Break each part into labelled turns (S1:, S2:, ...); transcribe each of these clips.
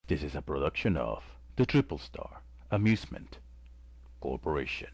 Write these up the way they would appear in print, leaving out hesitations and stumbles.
S1: This is a production of the Triple Star Amusement Corporation.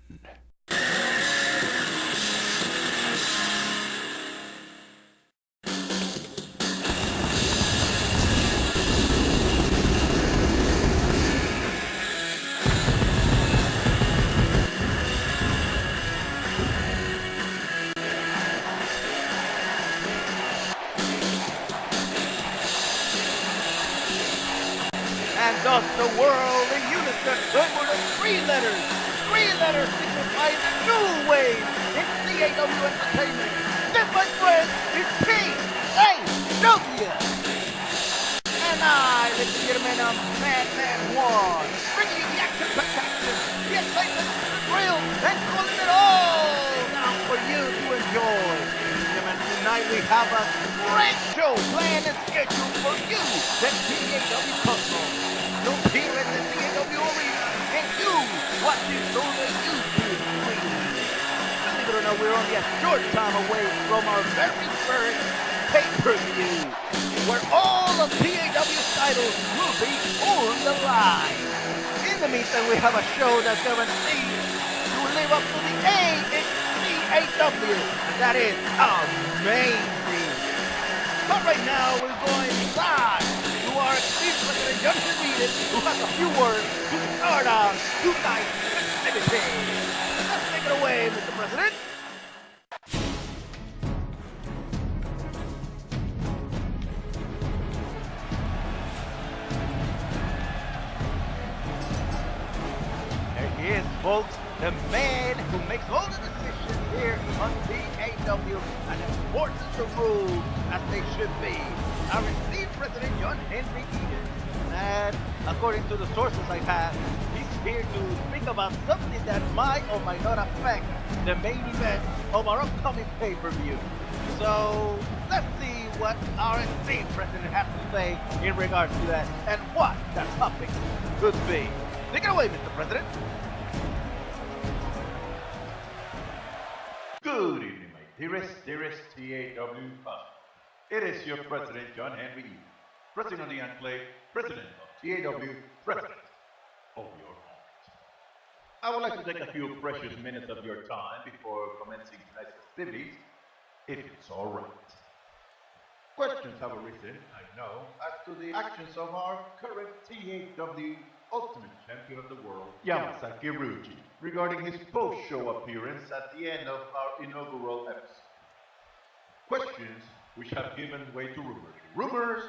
S2: And thus the world in unison over the three letters signifying the new wave in C.A.W. Entertainment. This, my friends, is T.A.W. And I, ladies and gentlemen, am Madman One, bringing you the action-packed action, the excitement, the thrill, and calling it all now for you to enjoy. Ladies and gentlemen, tonight we have a great show planned and scheduled for you, the T.A.W. Kosmo. Don't hear it in the T.A.W. arena, and you watching through the YouTube screen. Believe it or not, we're only a short time away from our very first pay-per-view, where all of T.A.W's titles will be on the line. In the meantime, we have a show that's guaranteed to live up to the A.W. And that is amazing. But right now, we're going live to our esteemed President John Henry, who has a few words to start on tonight's activity. Let's take it away, Mr. President. There he is, folks, the man who makes all the decisions here on T.A.W. and enforces the rules as they should be. Our esteemed President John Henry Eden. And according to the sources I have, he's here to speak about something that might or might not affect the main event of our upcoming pay-per-view. So let's see what our esteemed president has to say in regards to that and what that topic could be. Take it away, Mr. President.
S3: Good evening, my dearest T.A.W. Cosmo. It is your President, John Henry Eden, President of the Enclave, President of T.A.W., President of your heart. I would like to take a few precious minutes of your time before commencing tonight's festivities, if it's all right. Questions have arisen, I know, as to the actions of our current T.A.W. Ultimate Champion of the World, Yamasaki Ryuji, regarding his post-show appearance at the end of our inaugural episode. Questions which have given way to rumors. Rumors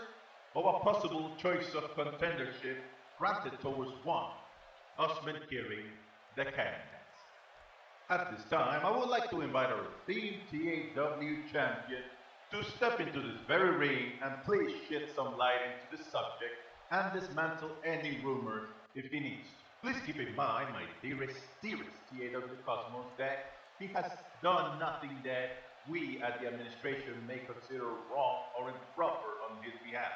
S3: of a possible choice of contendership granted towards one, Usman Kiri, the Candidates. At this time, I would like to invite our esteemed T.A.W. champion to step into this very ring and please shed some light into the subject and dismantle any rumors if he needs to. Please keep in mind, my dearest T.A.W. Cosmos, that he has done nothing that we at the administration may consider wrong or improper on his behalf.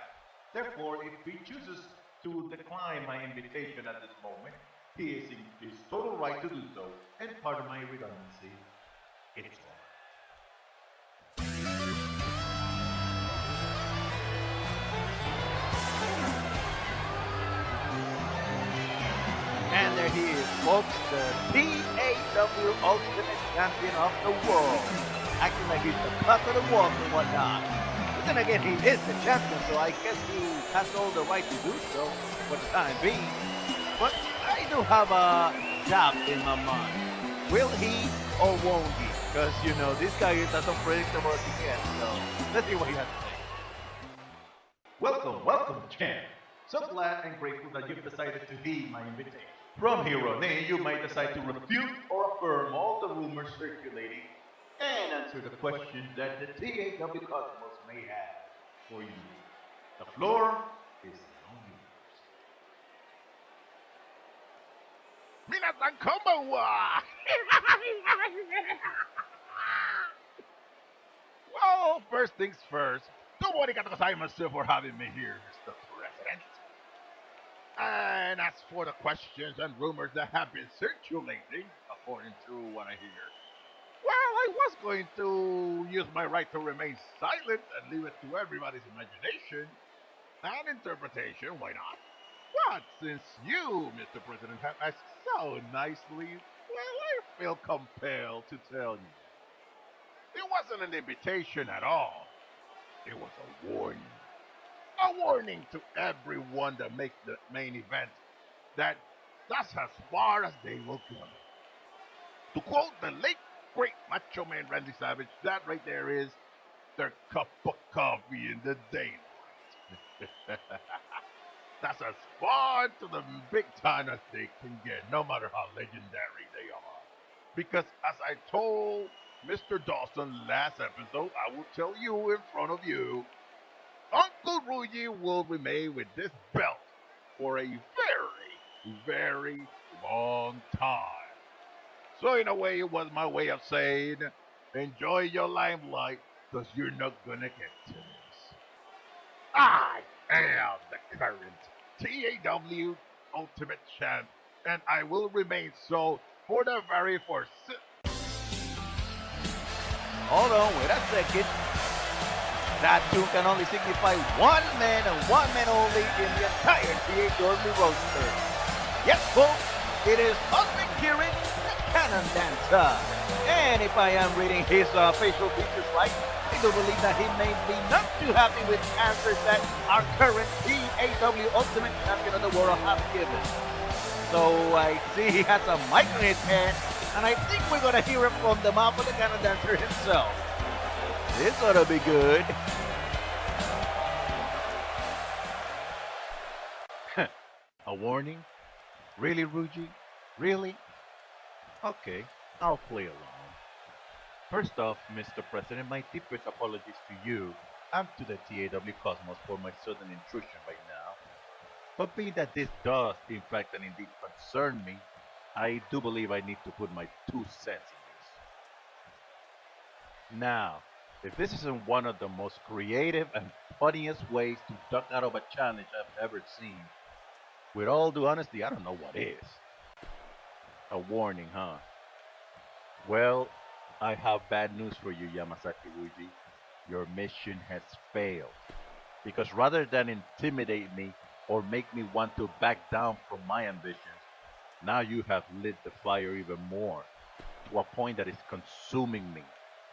S3: Therefore, if he chooses to decline my invitation at this moment, he is in his total right to do so, and pardon my redundancy, it's all.
S2: And there he is, folks, the T.A.W. Ultimate Champion of the world. Acting like he's the puck of the walk and whatnot. But then again, he is the champion, so I guess he has all the right to do so for the time being. But I do have a doubt in my mind. Will he or won't he? Because, you know, this guy is as unpredictable as he gets, so let's see what he has to say.
S3: Welcome, champ. So glad and grateful that you've decided to heed my invitation. From here on in, you might decide to refute or affirm all the rumors circulating and answer the questions that the T.A.W. Cosmos may have for you. The floor is now yours.
S2: Minasan konbanwa! Well, first things first. Nobody got to say myself for having me here, Mr. President. And as for the questions and rumors that have been circulating, according to what I hear, well, I was going to use my right to remain silent and leave it to everybody's imagination and interpretation. Why not?
S3: But since you, Mr. President, have asked so nicely, well, I feel compelled to tell you. It wasn't an invitation at all. It was a warning. A warning to everyone that makes the main event that that's as far as they will go. To quote the late great Macho Man Randy Savage, that right there is their cup of coffee in the daylight. That's as far to the big time as they can get, no matter how legendary they are. Because as I told Mr. Dawson last episode, I will tell you in front of you, Uncle Ruji will remain with this belt for a very, very long time. So in a way, it was my way of saying, enjoy your limelight, because you're not gonna get to this. I am the current TAW Ultimate Champ, and I will remain so for the very foreseeable.
S2: Hold on, wait a second. That tune can only signify one man and one man only in the entire T.A.W. roster. Yes, folks, it is Husband Kieran, the Cannon Dancer. And if I am reading his facial features right, I do believe that he may be not too happy with answers that our current T.A.W. Ultimate Champion of the world has given. So I see he has a mic in his hand, and I think we're going to hear it from the mouth of the Cannon Dancer himself. This ought to be good.
S1: A warning? Really, Ruji? Really? Okay, I'll play along. First off, Mr. President, my deepest apologies to you and to the TAW Cosmos for my sudden intrusion right now. But being that this does, in fact, and indeed concern me, I do believe I need to put my 2 cents in this. Now, if this isn't one of the most creative and funniest ways to duck out of a challenge I've ever seen, with all due honesty, I don't know what is. A warning, huh? Well, I have bad news for you, Yamasaki Ruji. Your mission has failed. Because rather than intimidate me or make me want to back down from my ambitions, now you have lit the fire even more, to a point that is consuming me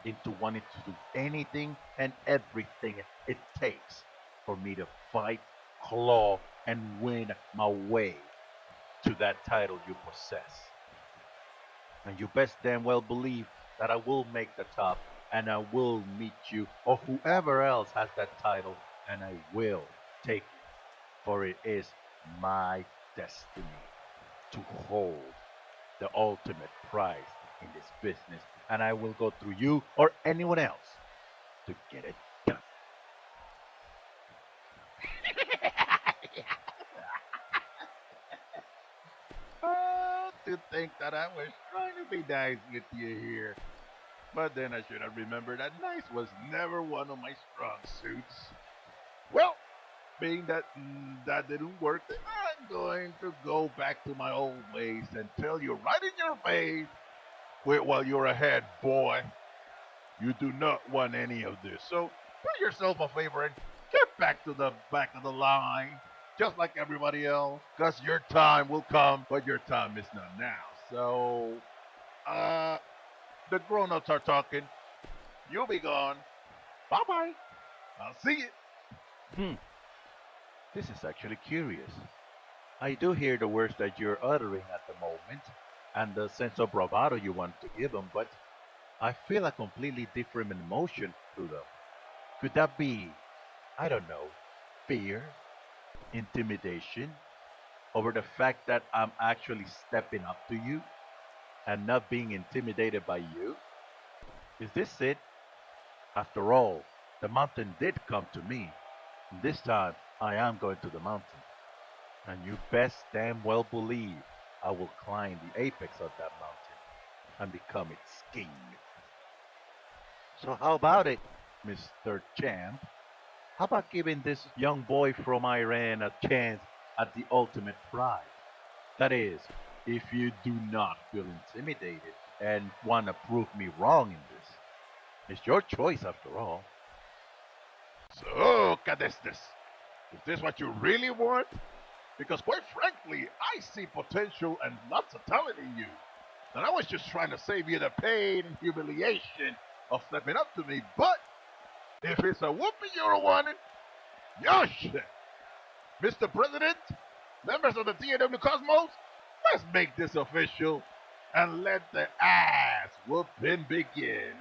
S1: into wanting to do anything and everything it takes for me to fight, claw, and win my way to that title you possess. And you best damn well believe that I will make the top, and I will meet you or whoever else has that title, and I will take it, for it is my destiny to hold the ultimate prize in this business, and I will go through you or anyone else to get it done.
S3: Oh, to think that I was trying to be nice with you here. But then I should have remembered that nice was never one of my strong suits. Well, being that that didn't work, I'm going to go back to my old ways and tell you right in your face, wait while you're ahead, boy. You do not want any of this. So do yourself a favor and get back to the back of the line, just like everybody else. Because your time will come, but your time is not now. So, the grown-ups are talking. You'll be gone. Bye-bye. I'll see you.
S1: This is actually curious. I do hear the words that you're uttering at the moment, and the sense of bravado you want to give them, but I feel a completely different emotion through them. Could that be, I don't know, fear, intimidation, over the fact that I'm actually stepping up to you and not being intimidated by you? Is this it? After all, the mountain did come to me. And this time, I am going to the mountain. And you best damn well believe I will climb the apex of that mountain and become its king. So how about it, Mr. Champ? How about giving this young boy from Iran a chance at the ultimate prize? That is, if you do not feel intimidated and want to prove me wrong in this. It's your choice after all.
S3: So, Cadestes, is this what you really want? Because quite frankly, I see potential and lots of talent in you. And I was just trying to save you the pain and humiliation of stepping up to me. But if it's a whooping you're wanting, your shit. Mr. President, members of the T.A.W. Cosmos, let's make this official and let the ass whooping begin.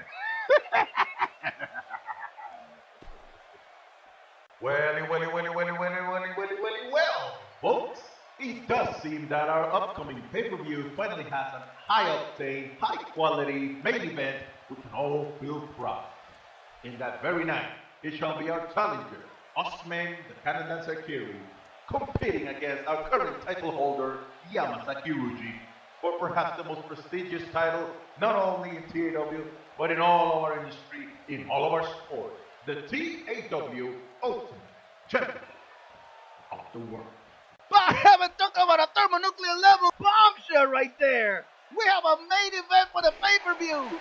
S1: Well, folks, it does seem that our upcoming pay-per-view finally has a high-octane, high-quality main event we can all feel proud. In that very night, it shall be our challenger, Osman the Cannon Dancer Kiri, competing against our current title holder, Yamasaki Ryuji, for perhaps the most prestigious title, not only in T.A.W., but in all of our industry, in all of our sport, the T.A.W. Ultimate Champion of the World.
S2: By heaven, talk about a thermonuclear level bombshell right there. We have a main event for the pay-per-view.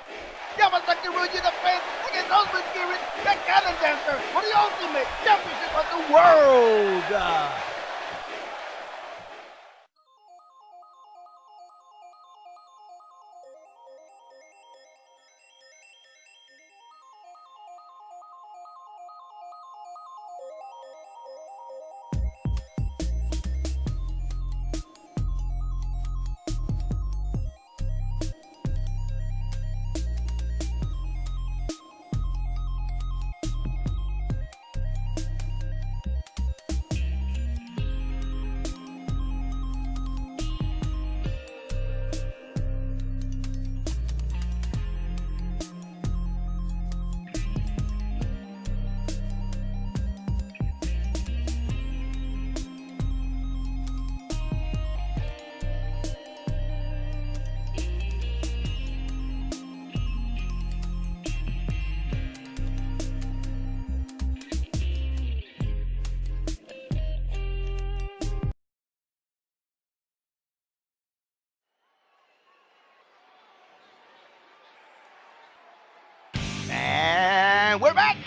S2: Yamasaki Ryuji defends against Osman Kiri, the Cannon Dancer, for the Ultimate Championship of the World. And we're back.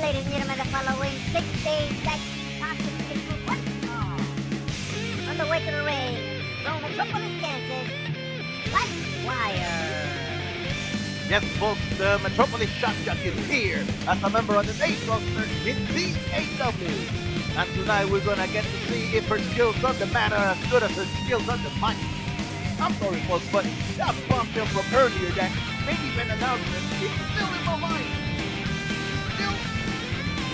S4: Ladies and gentlemen, the following 6-day tag team contest will once more. On the way to the ring, from Metropolis, Kansas, Livewire.
S2: Yes, folks, the Metropolis Shock Jock is here as a member of the main roster in T.A.W. And tonight we're gonna get to see if her skills on the mat are as good as her skills on the mic. I'm sorry, folks, but that bombshell from earlier, that main event announcement, is still in my mind. Still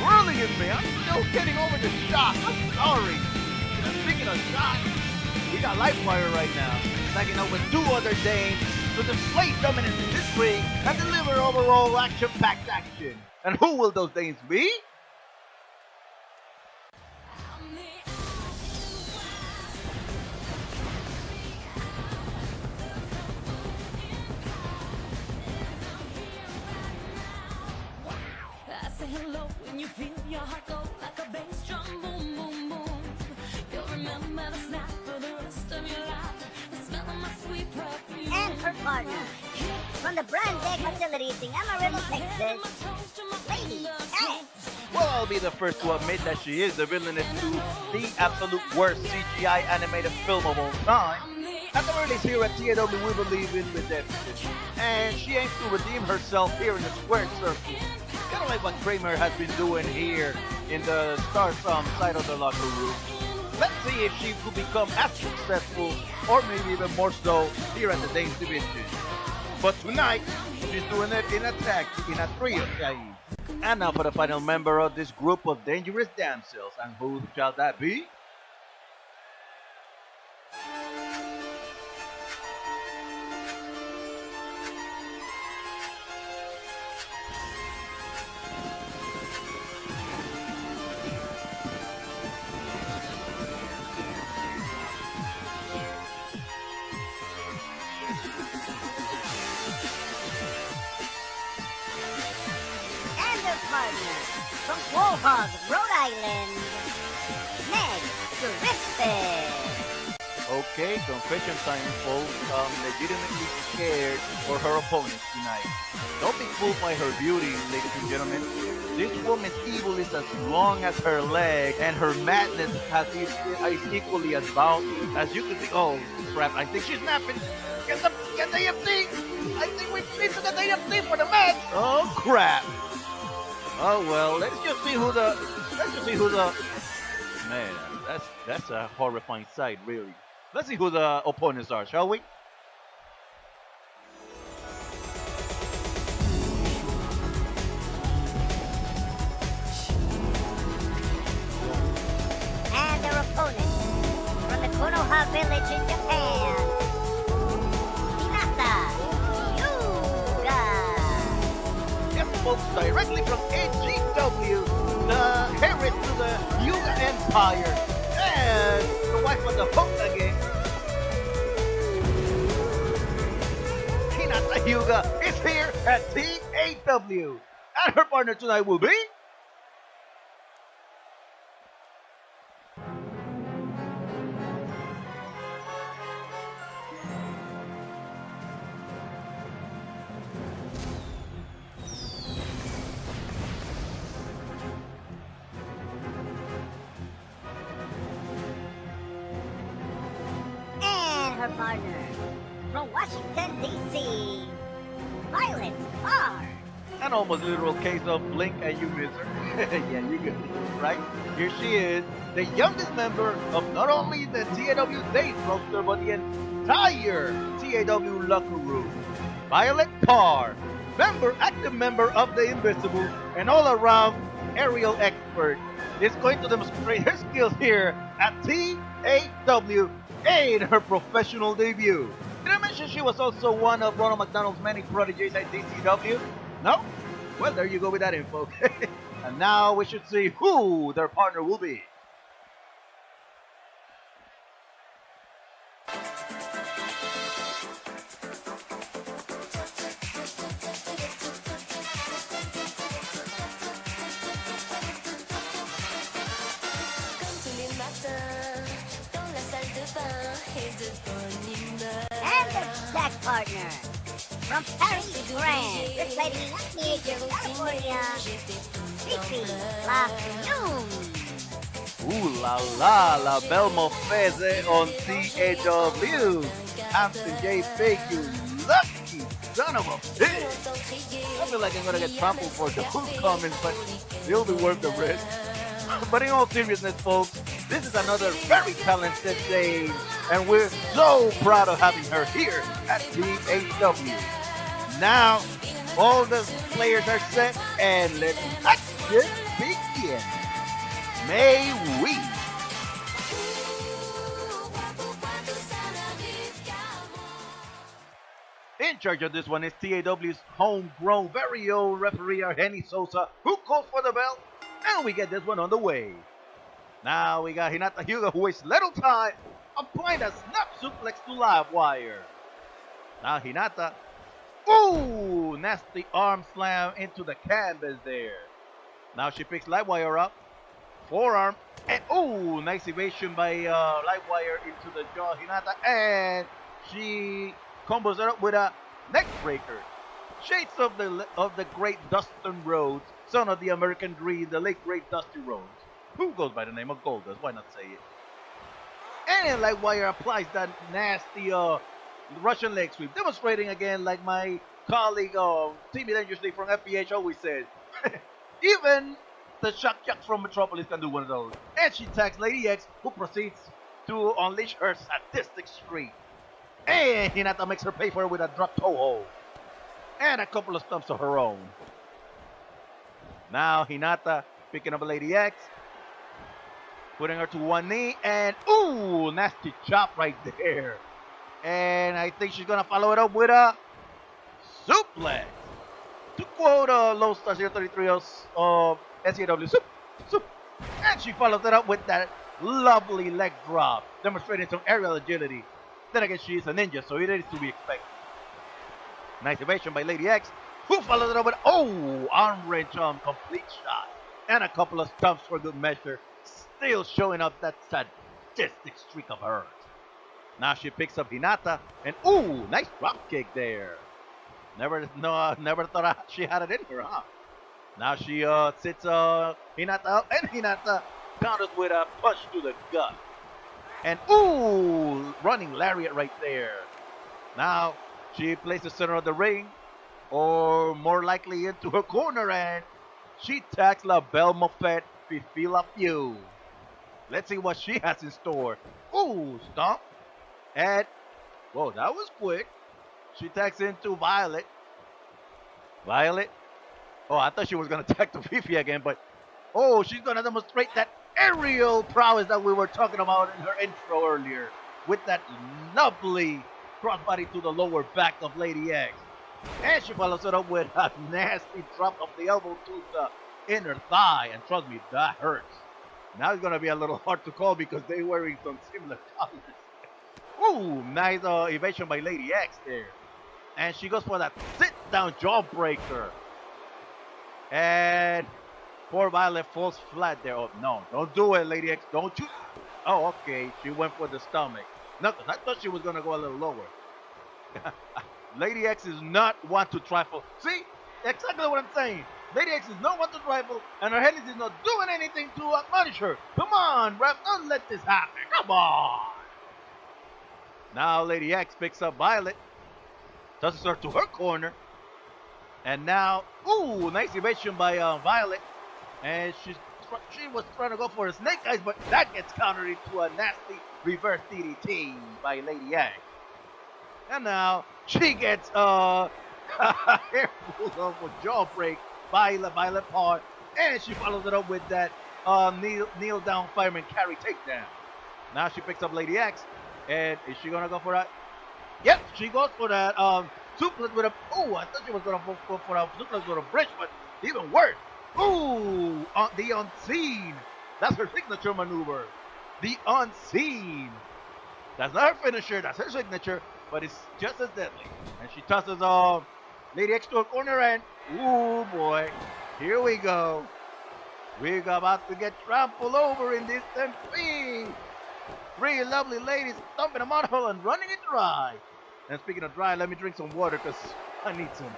S2: whirling in me. I'm still getting over the shock. I'm sorry. And speaking of shock, we got Livewire right now, tagging up with two other dames to display dominance in this ring and deliver overall action-packed action. And who will those dames be?
S5: I say hello when you feel your heart go like a bass drum, boom, boom, boom. You'll remember the snap for the rest of your life. The smell of my sweet perfume.
S4: And her partner, from the Brand Egg facilities in Amarillo, Texas, Lady X.
S2: Well, I'll be the first to admit that she is the villainess to the absolute worst CGI animated film of all time. At the earliest here at T.A.W, we believe in redemption, and she aims to redeem herself here in the squared circle. Kind of like what Kramer has been doing here in the Starsome side of the locker room. Let's see if she will become as successful, or maybe even more so, here at the Dames Division. But tonight, she's doing it in a tag, in a trio tag. And now for the final member of this group of dangerous damsels, and who shall that be?
S4: Partner from Quahog, Rhode Island, Griffin.
S2: Okay, confession time, folks. I'm legitimately scared for her opponents tonight. Don't be fooled by her beauty, ladies and gentlemen. This woman's evil is as long as her leg, and her madness is equally as boundless. As you can see, oh crap! I think she's napping. Get the EFT. I think we need to get the EFT for the match. Oh crap! Oh well, let's just see who the. Man, that's a horrifying sight, really. Let's see who the opponents are, shall we?
S4: And their opponents from the Konoha village in Japan, Hinata, Hyuuga.
S2: Yes, folks, directly from E.X.E, the heiress to the Hyuuga Empire, and the wife of the Hokage, Hinata Hyuuga, is here at T.A.W. And her partner tonight will be...
S4: Her partner from Washington, D.C., Violet Parr.
S2: An almost literal case of blink and you miss her. Yeah, you get it, right? Here she is, the youngest member of not only the T.A.W. Days roster, but the entire T.A.W. locker room. Violet Parr, active member of the Invisible, and all-around aerial expert, is going to demonstrate her skills here at T.A.W. in her professional debut. Did I mention she was also one of Ronald McDonald's many prodigies at DCW? No? Well, there you go with that info. And now we should see who their partner will be.
S4: And their tag partner from Paris, France, representing California, Fifi, LaFume.
S2: Ooh la la, la belle mauvaise on T.A.W. Hampton J. Fake, you lucky son of a bitch. I feel like I'm gonna get trampled for those comments, but it'll be worth the risk. But in all seriousness, folks, this is another very talented Dame, and we're so proud of having her here at T.A.W. Now, all the players are set, and let's just begin. May we? In charge of this one is T.A.W.'s homegrown, very own referee, Henny Sosa, who calls for the bell, and we get this one on the way. Now we got Hinata Hyuuga, who wastes little time applying a snap suplex to Livewire. Now Hinata, ooh, nasty arm slam into the canvas there. Now she picks Livewire up, forearm, and ooh, nice evasion by Livewire into the jaw, Hinata, and she combos her up with a neck breaker. Shades of the great Dustin Rhodes, son of the American Dream, the late great Dusty Rhodes, who goes by the name of Goldust, why not say it? And Livewire applies that nasty Russian leg sweep, demonstrating again, like my colleague Timmy Dangerously from FPH always said, even the Shock Jocks from Metropolis can do one of those. And she tags Lady X, who proceeds to unleash her sadistic streak. And Hinata makes her pay for it with a drop toe hold. And a couple of stumps of her own. Now Hinata picking up Lady X, putting her to one knee, and ooh, nasty chop right there. And I think she's gonna follow it up with a suplex. To quote Low Star 033's SCAW, soup. And she follows it up with that lovely leg drop, demonstrating some aerial agility. Then again, she is a ninja, so it is to be expected. Nice evasion by Lady X, who follows it up with, oh, arm wrench on complete shot. And a couple of stumps for good measure, still showing up that sadistic streak of hers.
S1: Now she picks up Hinata, and ooh, nice drop kick there. Never thought she had it in her, huh? Now she sits Hinata up, and Hinata counters with a punch to the gut. And ooh, running lariat right there. Now she plays the center of the ring, or more likely into her corner, and she tags La Belle Moffett, Fifi LaFume. Let's see what she has in store. Ooh, stomp. And, whoa, that was quick. She tags into Violet. Violet. Oh, I thought she was going to tag to Fifi again, but, oh, she's going to demonstrate that aerial prowess that we were talking about in her intro earlier, with that lovely crossbody to the lower back of Lady X. And she follows it up with a nasty drop of the elbow to the inner thigh. And trust me, that hurts. Now it's going to be a little hard to call because they're wearing some similar colors. Ooh, nice evasion by Lady X there. And she goes for that sit-down jawbreaker. And poor Violet falls flat there. Oh, no, don't do it, Lady X. Don't you? Oh, okay. She went for the stomach. Nothing. I thought she was going to go a little lower. Lady X is not one to trifle. See? Exactly what I'm saying. Lady X is not one to trifle, and her Hades is not doing anything to admonish her. Come on, ref, don't let this happen. Come on. Now Lady X picks up Violet, tosses her to her corner, and now, ooh, nice evasion by Violet, and she was trying to go for a snake eyes, but that gets countered into a nasty reverse DDT by Lady X. And now she gets a hairful of a jaw break by Violet Parr, and she follows it up with that kneel down fireman carry takedown. Now she picks up Lady X, and is she gonna go for that? Yep, she goes for that suplex with a. Oh, I thought she was gonna go for a suplex with a bridge, but even worse. Ooh, the unseen. That's her signature maneuver. The unseen. That's not her finisher. That's her signature. But it's just as deadly. And she tosses Lady X to a corner, and ooh boy, here we go. We're about to get trampled over in this stampede. Three lovely ladies thumping a monocle and running it dry. And speaking of dry, let me drink some water because I need some.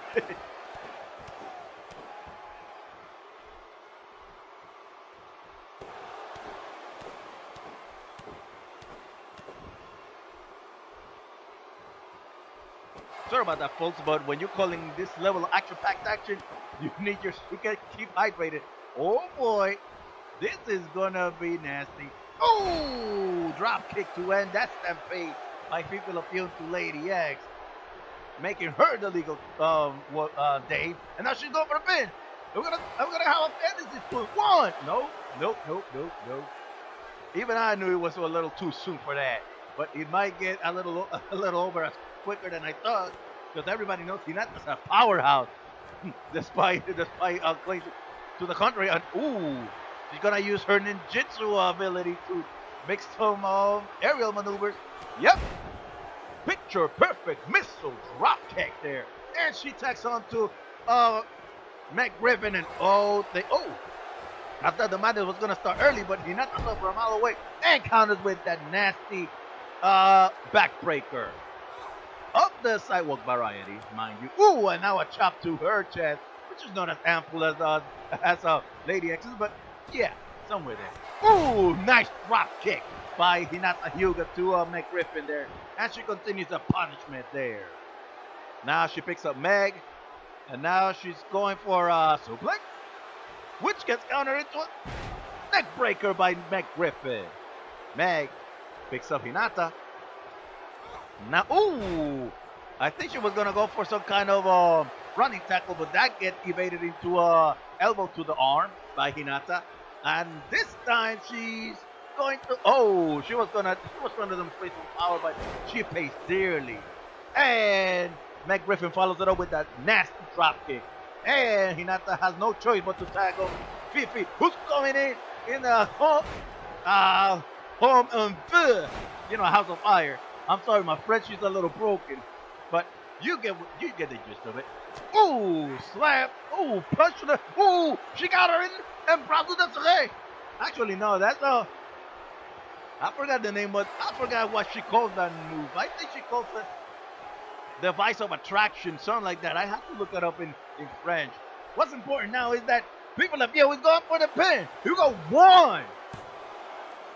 S1: Sorry about that, folks, but when you're calling this level of action-packed action, you can keep hydrated. Oh boy, this is gonna be nasty. Oh, drop kick to end that stampede by Fifi LaFume to Lady X, making her the legal Dave. And now she's going for the pin. I'm gonna have a fantasy to one. Nope. Even I knew it was a little too soon for that, but it might get a little over quicker than I thought, because everybody knows Hinata's a powerhouse, despite claims to the contrary. And ooh, she's gonna use her ninjutsu ability to make some aerial maneuvers. Yep, picture perfect missile drop kick there, and she tacks on to Griffin, and I thought the match was gonna start early, but Hinata saw from a mile away and counters with that nasty backbreaker. Of the sidewalk variety, mind you. Ooh, and now a chop to her chest, which is not as ample as Lady X's, but yeah, somewhere there. Ooh, nice drop kick by Hinata Hyuuga to Griffin there, and she continues the punishment there. Now she picks up Meg, and now she's going for a suplex, which gets countered into a neck breaker by Griffin. Meg picks up Hinata. Now, ooh, I think she was going to go for some kind of running tackle, but that gets evaded into a elbow to the arm by Hinata. And this time she's going to, she was trying to demonstrate some power, but she pays dearly. And Griffin follows it up with that nasty drop kick. And Hinata has no choice but to tackle Fifi, who's coming in the home and House of Fire. I'm sorry, my French is a little broken, but you get the gist of it. Ooh, slap. Ooh, punch to the. Ooh, she got her in impromptu. Actually, no, that's
S2: I forgot the name, but I forgot what she calls that move. I think she calls it device of attraction, something like that. I have to look it up in French. What's important now is that people of you is going for the pin. You go 1,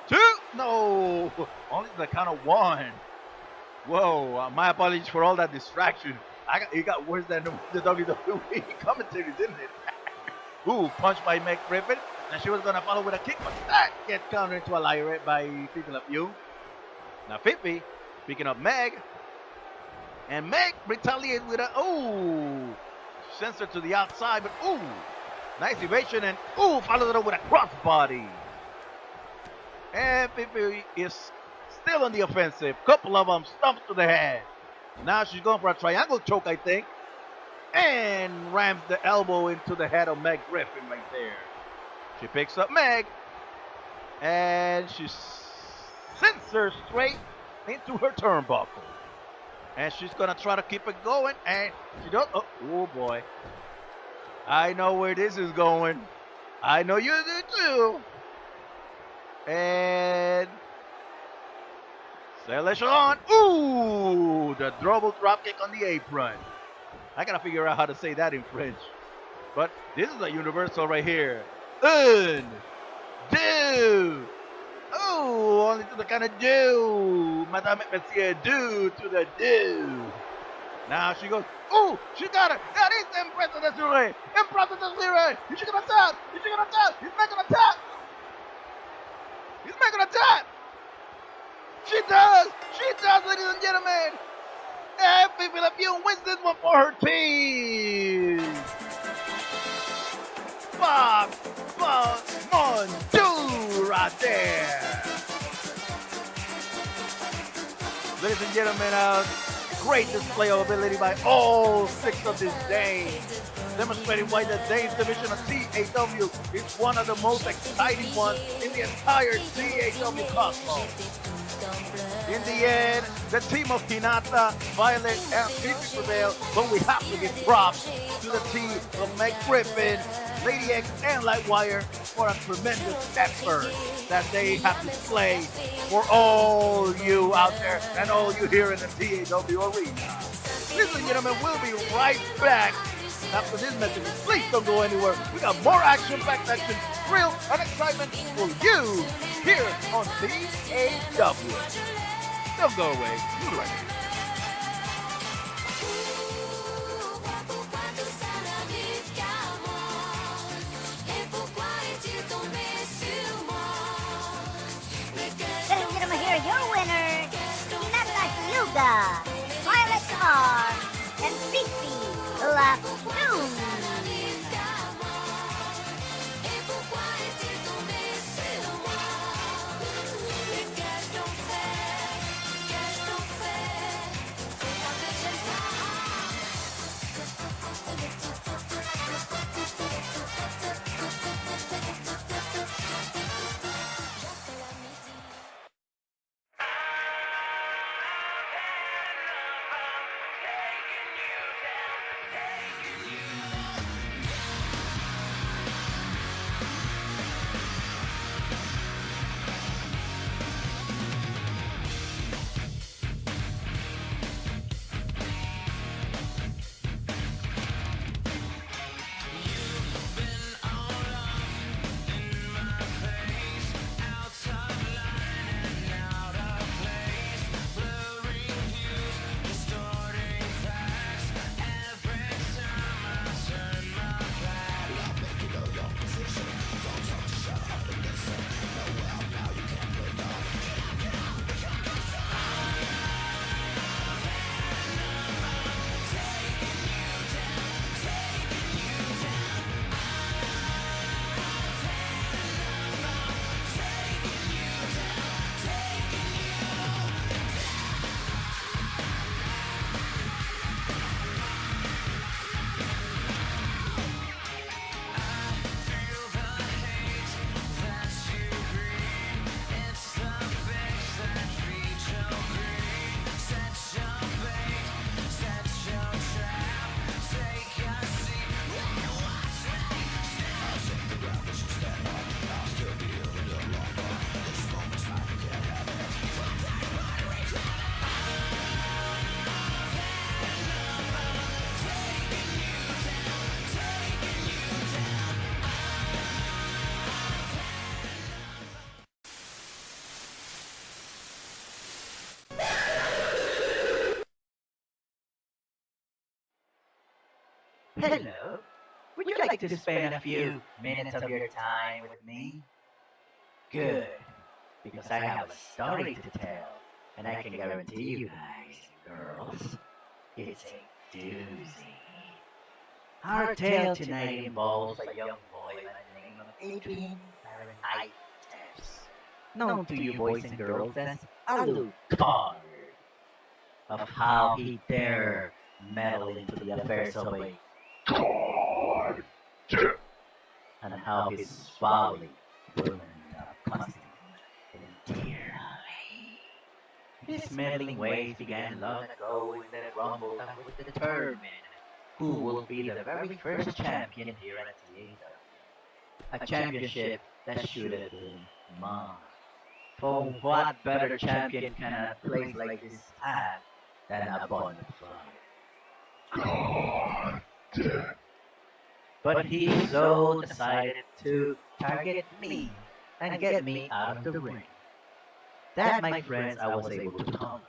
S2: 2, no, only the count of 1. Whoa, my apologies for all that distraction. It got worse than the WWE commentators, didn't it? Ooh, punched by Meg Griffin. And she was going to follow with a kick, but that gets countered into a lariat by Fifi LaFume. Now Fifi, picking up Meg. And Meg retaliates with a, ooh, sends her to the outside, but ooh, nice evasion, and ooh, follows it up with a crossbody. And Fifi is still on the offensive. Couple of them stumps to the head. Now she's going for a triangle choke, I think. And rams the elbow into the head of Meg Griffin right there. She picks up Meg. And she sends her straight into her turnbuckle. And she's going to try to keep it going. And she does. Oh boy. I know where this is going. I know you do too. And Celestial on. Ooh, the double drop kick on the apron. I gotta figure out how to say that in French. But this is a universal right here. Un, deux. Oh, only to the kind of do. Madame et Monsieur, do to the do. Now she goes. Oh, she got it. That is impressive. Impressive. Is she gonna tap? Is she gonna tap? He's making a tap. He's making a tap. She does. She does, ladies and gentlemen. And Fifi LaFume wins this one for her team. 5-1-2 right there. Ladies and gentlemen, great display of ability by all 6 of these Danes, demonstrating why the Danes division of T.A.W. is one of the most exciting ones in the entire T.A.W. cosmos. In the end, the team of Hinata, Violet, and Fifi prevailed, but we have to give props to the team of Meg Griffin, Lady X, and Livewire for a tremendous effort that they have displayed for all you out there and all you here in the T.A.W. arena. Ladies and gentlemen, we'll be right back after this message. Please don't go anywhere. We got more action-packed action, thrill, and excitement for you here on T.A.W. Don't go away. We'll be right back.
S4: Ladies and gentlemen, here are your winners, Hinata, Hyuuga, Violet, Parr, and Fifi, LaFume.
S6: Hello. Would you like to spend a few minutes of your time with me? Good. Because I have a story to tell. And I can guarantee you guys, girls, it's a doozy. Our tale tonight involves a young boy by the name of Adrian Paradise, known to you boys and girls as Alucard, of how he dare meddle into the affairs of a god, and how his folly will end up costing him dearly. His meddling ways began long ago in the rumble that would determine who will be the very first champion here at T.A.W. A championship that should have been mine. For what better champion can a place like this have than a bona fide? God. But he so decided to target me and get me out of the ring. That, my friends, I was able to tolerate.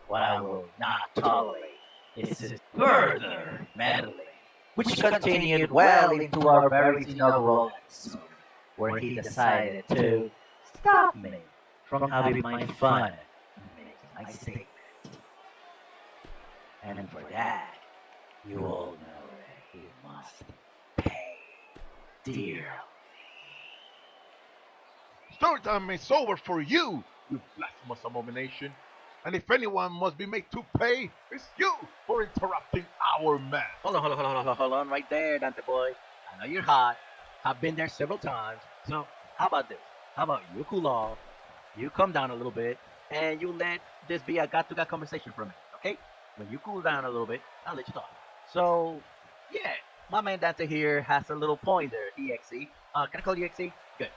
S6: What I will not tolerate is his further meddling, which continued well into our very inaugural episode, where he decided to stop me from having my fun and making my statement. And for that, you all know that he must pay dearly.
S3: Story time is over for you, you blasphemous abomination. And if anyone must be made to pay, it's you for interrupting our match.
S2: Hold on right there, Dante boy. I know you're hot. I've been there several times. So how about this? How about you cool off? You come down a little bit, and you let this be a got-to-got conversation for a minute, okay? When you cool down a little bit, I'll let you talk. So, yeah, my man Dante here has a little point there, E.X.E. Can I call you E.X.E? Good.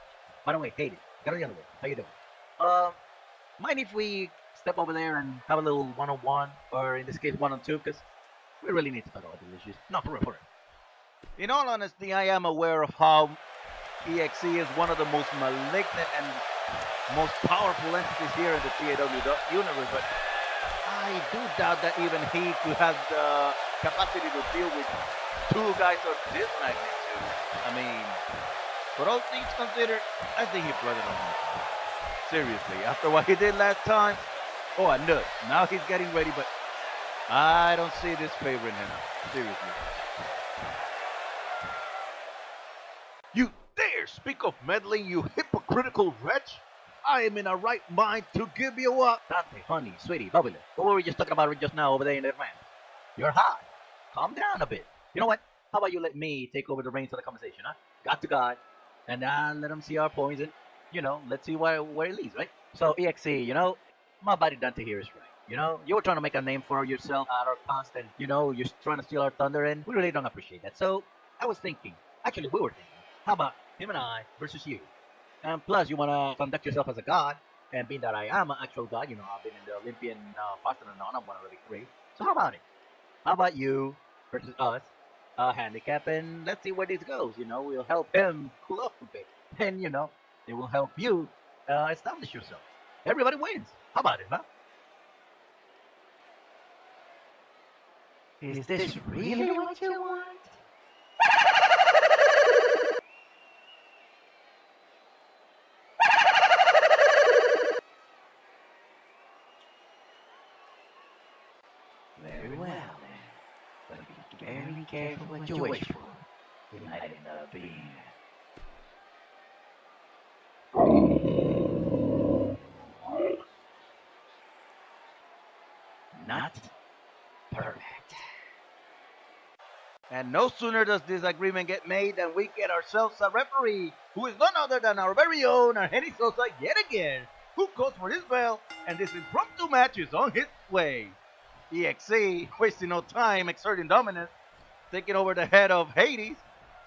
S2: By the way, Hades, got the other way. How you doing? Mind if we step over there and have a little one-on-one, or in this case, one-on-two, because we really need to talk about these issues. No, for real. In all honesty, I am aware of how E.X.E is one of the most malignant and most powerful entities here in the T.A.W. universe, but I do doubt that even he could have the capacity to deal with two guys of this magnitude. I mean, but all things considered, I think he brought it on himself. Seriously, after what he did last time, oh, I know. Now he's getting ready, but I don't see this favoring him. Seriously.
S3: You dare speak of meddling, you hypocritical wretch? I am in a right mind to give you a...
S2: Dante, honey, sweetie, bubbly. What were we just talking about just now over there in the advance? You're hot. Calm down a bit. You know what? How about you let me take over the reins of the conversation, huh? God to God. And let him see our points and, let's see where it leads, right? So, E.X.E, my buddy Dante here is right. You were trying to make a name for yourself at our cost, and, you're trying to steal our thunder, and we really don't appreciate that. So, I was thinking, actually, we were thinking, how about him and I versus you? And plus, you want to conduct yourself as a god, and being that I am an actual god, I've been in the Olympian Boston and I'm one of the three. So, how about it? How about you versus us, handicap, and let's see where this goes. We'll help him cool off a bit, and, it will help you establish yourself. Everybody wins. How about it, huh?
S6: Is this really what you want? Very well, then. But be very careful what you wish for. It might end up being... not perfect.
S2: And no sooner does this agreement get made than we get ourselves a referee who is none other than our very own Hades Sosa yet again, who goes for his belt, and this impromptu match is on his way. E.X.E, wasting no time exerting dominance, taking over the head of Hades,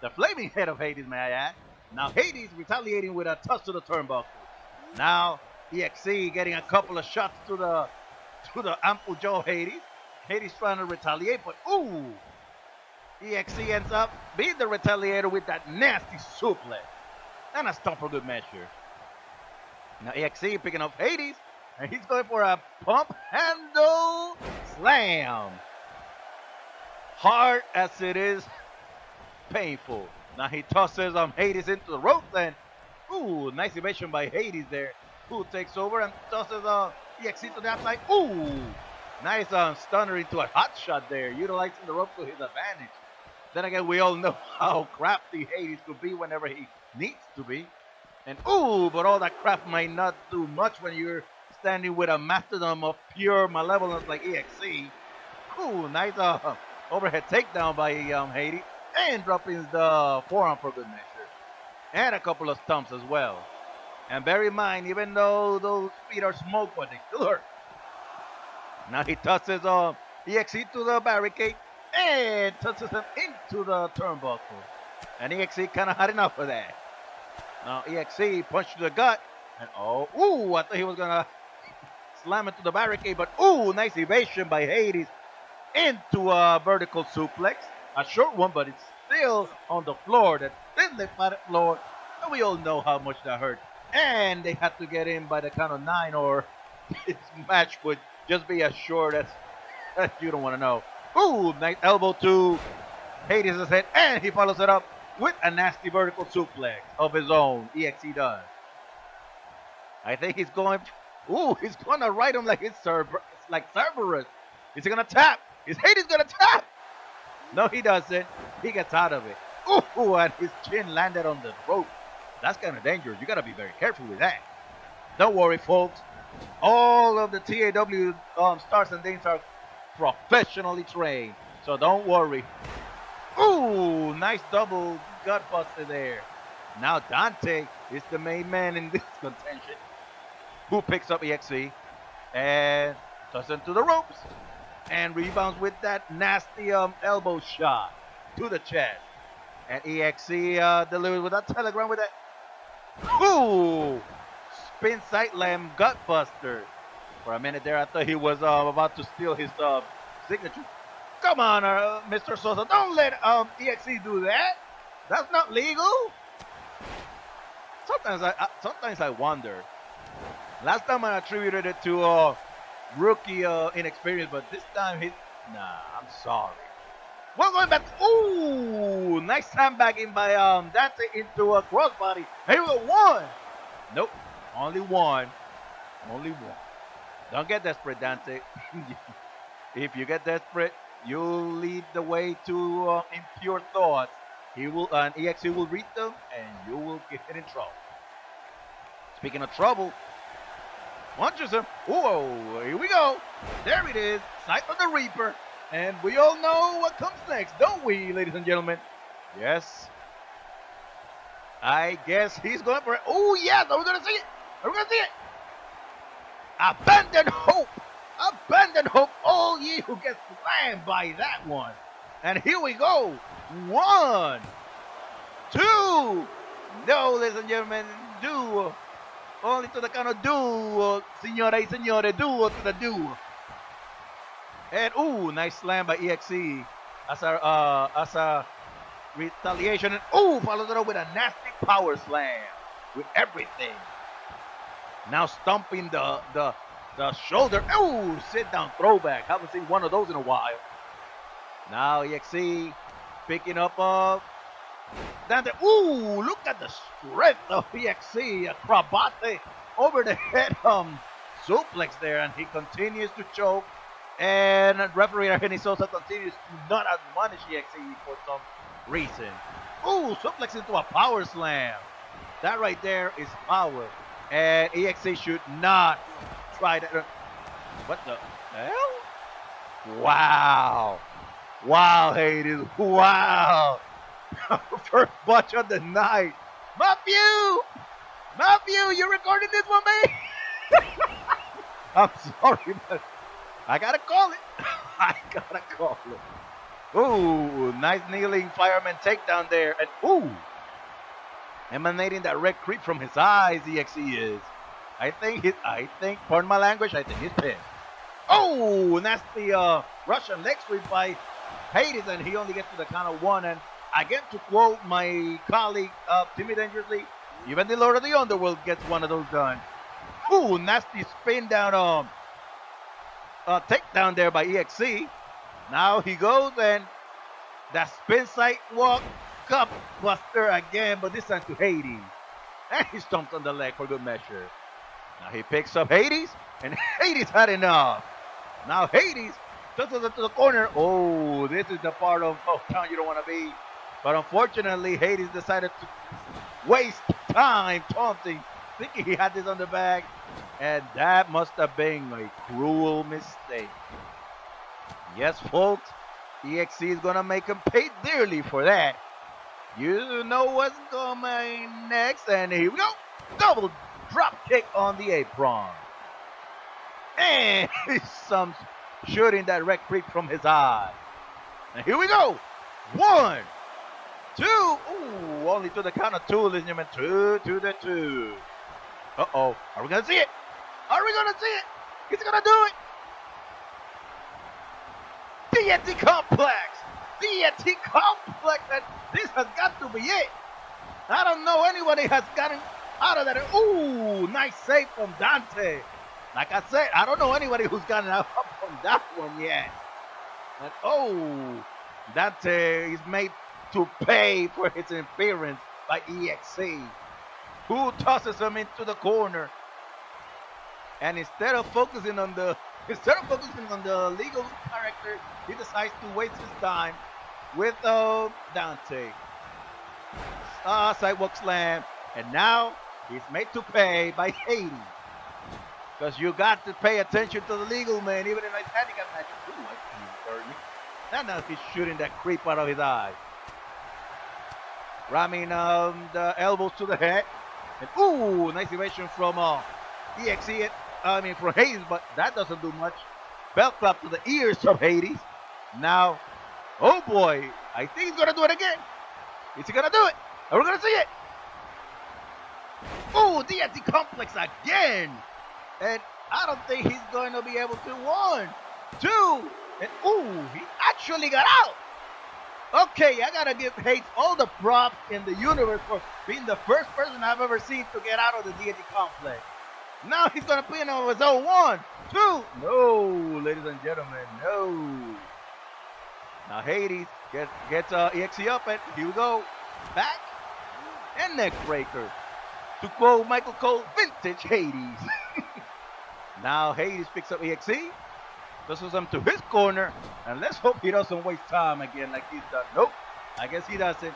S2: the flaming head of Hades, may I add. Now Hades retaliating with a toss to the turnbuckle. Now E.X.E getting a couple of shots to the ample jaw of Hades. Hades trying to retaliate, but ooh! E.X.E ends up being the retaliator with that nasty suplex. And a stomp for good measure. Now E.X.E picking up Hades, and he's going for a pump handle slam. Hard as it is
S1: painful. Now he tosses Hades into the ropes and ooh, nice evasion by Hades there. Who takes over and tosses E.X.E to the outside. Ooh, nice stunner into a hot shot there, utilizing the ropes to his advantage. Then again, we all know how crafty Hades could be whenever he needs to be. And ooh, but all that craft might not do much when you're standing with a mastodon of pure malevolence like E.X.E. Ooh, nice overhead takedown by Hades. And dropping the forearm for good measure. And a couple of stumps as well. And bear in mind, even though those feet are smoke, but they still hurt. Now he tosses E.X.E to the barricade and tosses him into the turnbuckle. And E.X.E kind of had enough of that. Now E.X.E punched to the gut. And oh, ooh, I thought he was going to slam into the barricade. But ooh, nice evasion by Hades into a vertical suplex. A short one, but it's still on the floor. That thinly padded floor. And we all know how much that hurt. And they had to get in by the count of 9 or this match would just be as short as you don't want to know. Ooh, nice elbow to Hades' head. And he follows it up with a nasty vertical suplex of his own. E.X.E does. I think he's going. Ooh, he's going to ride him like it's like Cerberus. Is he going to tap? Is Hades going to tap? No, he doesn't. He gets out of it. Ooh, and his chin landed on the rope. That's kind of dangerous. You got to be very careful with that. Don't worry, folks. All of the T.A.W. stars and dames are professionally trained. So don't worry. Ooh, nice double gut buster there. Now Dante is the main man in this contention. Who picks up E.X.E and tosses him to the ropes. And rebounds with that nasty elbow shot to the chest. And E.X.E delivers with that telegram with that. Ooh! Spin side lamb gut buster. For a minute there, I thought he was about to steal his signature. Come on, Mr. Sosa. Don't let E.X.E do that. That's not legal. Sometimes I wonder. Last time I attributed it to rookie inexperience, but this time nah, I'm sorry. Well, going back. Ooh, nice sandbagging by Dante into a crossbody. Here we go, one. Nope, only one. Only one. Don't get desperate, Dante. If you get desperate, you'll lead the way to impure thoughts. He will, and E.X.E will read them, and you will get in trouble. Speaking of trouble, punches him. Whoa, here we go. There it is. Sight of the Reaper. And we all know what comes next, don't we, ladies and gentlemen? Yes. I guess he's going for it. Oh, yes. Are we going to see it? Are we going to see it? Abandon hope. Abandon hope. All ye who get slammed by that one. And here we go. 1, 2. No, ladies and gentlemen. Duo. Only to the count of duo. Signore y signore. Duo to the duo. And ooh, nice slam by E.X.E as a retaliation. And ooh, follows it up with a nasty power slam with everything. Now stomping the shoulder. Ooh, sit down throwback. Haven't seen one of those in a while. Now E.X.E picking up Dante. Ooh, look at the strength of E.X.E. Acrobate over the head suplex there, and he continues to choke. And referee Henry Sosa continues to not admonish E.X.E for some reason. Ooh, suplex into a power slam. That right there is power. And E.X.E should not try that. What the hell? Wow. Wow, Hades. Wow. First bunch of the night. Matthew, you recording this one, man? I'm sorry, but I gotta call it. I gotta call it. Ooh, nice kneeling fireman takedown there. And ooh, emanating that red creep from his eyes, E.X.E is. I think, pardon my language, I think he's pissed. Oh, and that's the Russian leg sweep by Hades, and he only gets to the count of 1. And again, to quote my colleague, Timmy Dangerously, even the Lord of the Underworld gets one of those done. Ooh, nasty spin down takedown there by E.X.E. Now he goes and that spin side walk cup buster again, but this time to Hades. And he stomps on the leg for good measure. Now he picks up Hades, and Hades had enough. Now Hades tosses it to the corner. Oh, this is the part of town you don't want to be. But unfortunately, Hades decided to waste time taunting, thinking he had this on the bag. And that must have been a cruel mistake. Yes, folks, E.X.E is going to make him pay dearly for that. You know what's coming next. And here we go. Double drop kick on the apron. And some shooting that red creep from his eye. And here we go. 1, 2. Ooh, only to the count of 2, ladies and gentlemen. 2 to the 2. Uh-oh. Are we going to see it? Are we going to see it? He's going to do it. TNT Complex. TNT Complex. And this has got to be it. I don't know anybody has gotten out of that. Ooh, nice save from Dante. Like I said, I don't know anybody who's gotten up from that one yet. And oh, Dante is made to pay for his interference by E.X.E, who tosses him into the corner. And instead of focusing on the legal character, he decides to waste his time with Dante. Sidewalk slam, and now he's made to pay by Hades. Because you got to pay attention to the legal man, even in a handicap match. Ooh, I see him, Bernie. And now he's shooting that creep out of his eye. Ramming the elbows to the head. And ooh, nice evasion from E.X.E. From Hades, but that doesn't do much. Belt clap to the ears of Hades. Now, oh boy, I think he's going to do it again. Is he going to do it? Are we going to see it? Ooh, TNT Complex again. And I don't think he's going to be able to. 1, 2, and ooh, he actually got out. Okay, I gotta give Hades all the props in the universe for being the first person I've ever seen to get out of the TNT Complex. Now he's gonna pin on his own. 1, 2. No, ladies and gentlemen, no. Now Hades gets E.X.E up, and here we go. Back and neck breaker. To quote Michael Cole, vintage Hades. Now Hades picks up E.X.E, tosses him to his corner, and let's hope he doesn't waste time again like he's done. Nope, I guess he doesn't.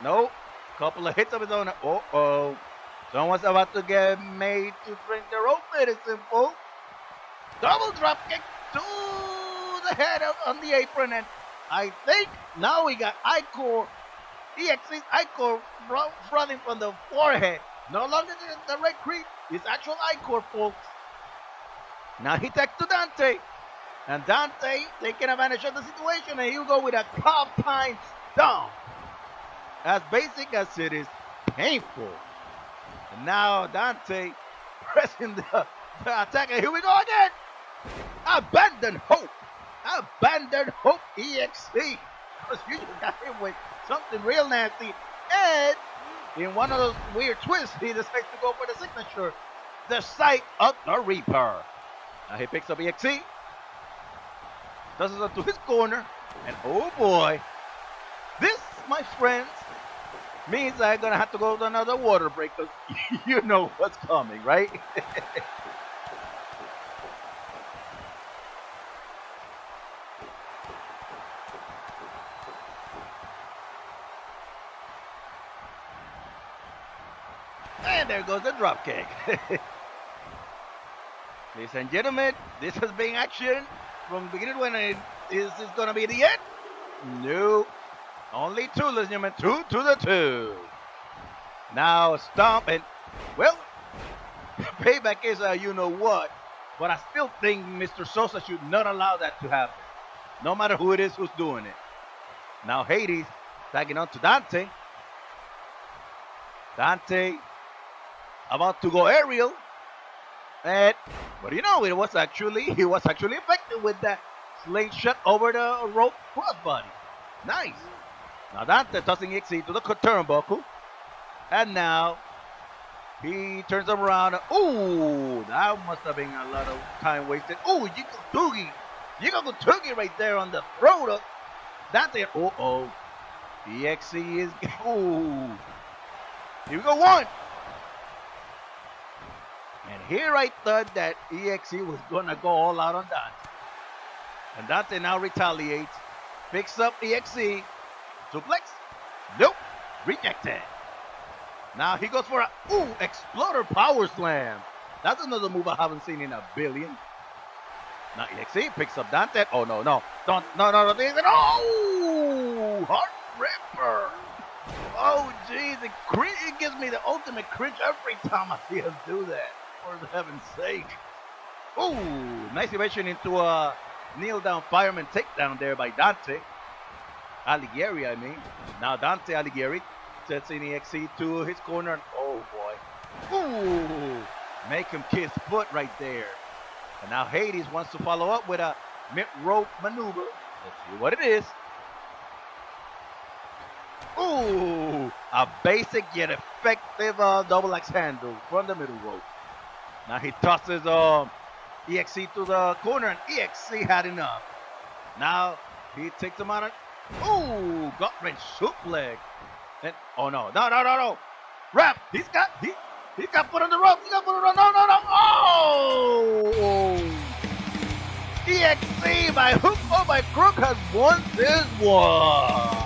S1: Nope, couple of hits of his own. Uh-oh, someone's about to get made to drink their own medicine, folks. Double drop kick to the head on the apron, and I think now we got I-Core, E.X.E's I-Core running from the forehead. No longer the red creep. It's actual I-Core, folks. Now he takes to Dante. And Dante taking advantage of the situation. And you go with a top-time stomp. As basic as it is painful. And now Dante pressing the attack. And here we go again. Abandon hope. Abandon hope, E.X.E. Because you just got him with something real nasty. And in one of those weird twists, he decides to go for the signature. The sight of the Reaper. Now he picks up E.X.E. Tosses it to his corner. And oh boy. This, my friends, means I'm going to have to go to another water break. Because you know what's coming, right? And there goes the drop kick. Ladies and gentlemen, this has been action from the beginning. When is this going to be the end? No. Only 2, ladies and gentlemen. 2 to the 2. Now stomp, and well, payback is you know what. But I still think Mr. Sosa should not allow that to happen. No matter who it is who's doing it. Now Hades tagging on to Dante. Dante about to go aerial, and but you know he was actually effective with that slingshot over the rope crossbody. Nice. Now Dante tossing E.X.E to the turnbuckle, and now he turns him around. Ooh, that must have been a lot of time wasted. Ooh, you got Tugi right there on the throat of Dante. Oh.
S2: E.X.E is... Ooh. Here we go, one. And here I thought that E.X.E was going to go all out on Dante. And Dante now retaliates. Picks up E.X.E. Suplex. Nope. Rejected. Now he goes for a... Ooh, Exploder Power Slam. That's another move I haven't seen in a billion. Now E.X.E picks up Dante. Oh, no, no. Don't... No. Oh! Heart Ripper. Oh, jeez. It gives me the ultimate cringe every time I see him do that. For heaven's sake. Ooh, nice evasion into a kneel down fireman takedown there by Dante Alighieri, I mean. Now Dante Alighieri sets in E.X.E to his corner. Oh boy. Ooh, make him kiss foot right there. And now Hades wants to follow up with a mid-rope maneuver. Let's see what it is. Ooh, a basic yet effective double axe handle from the middle rope. Now he tosses E.X.E to the corner, and E.X.E had enough. Now he takes him out. Ooh, gut wrench suplex. And oh no. Ref, he's got foot on the rope. He's got foot on the rope. No. Oh. E.X.E by hook or by crook has won this one.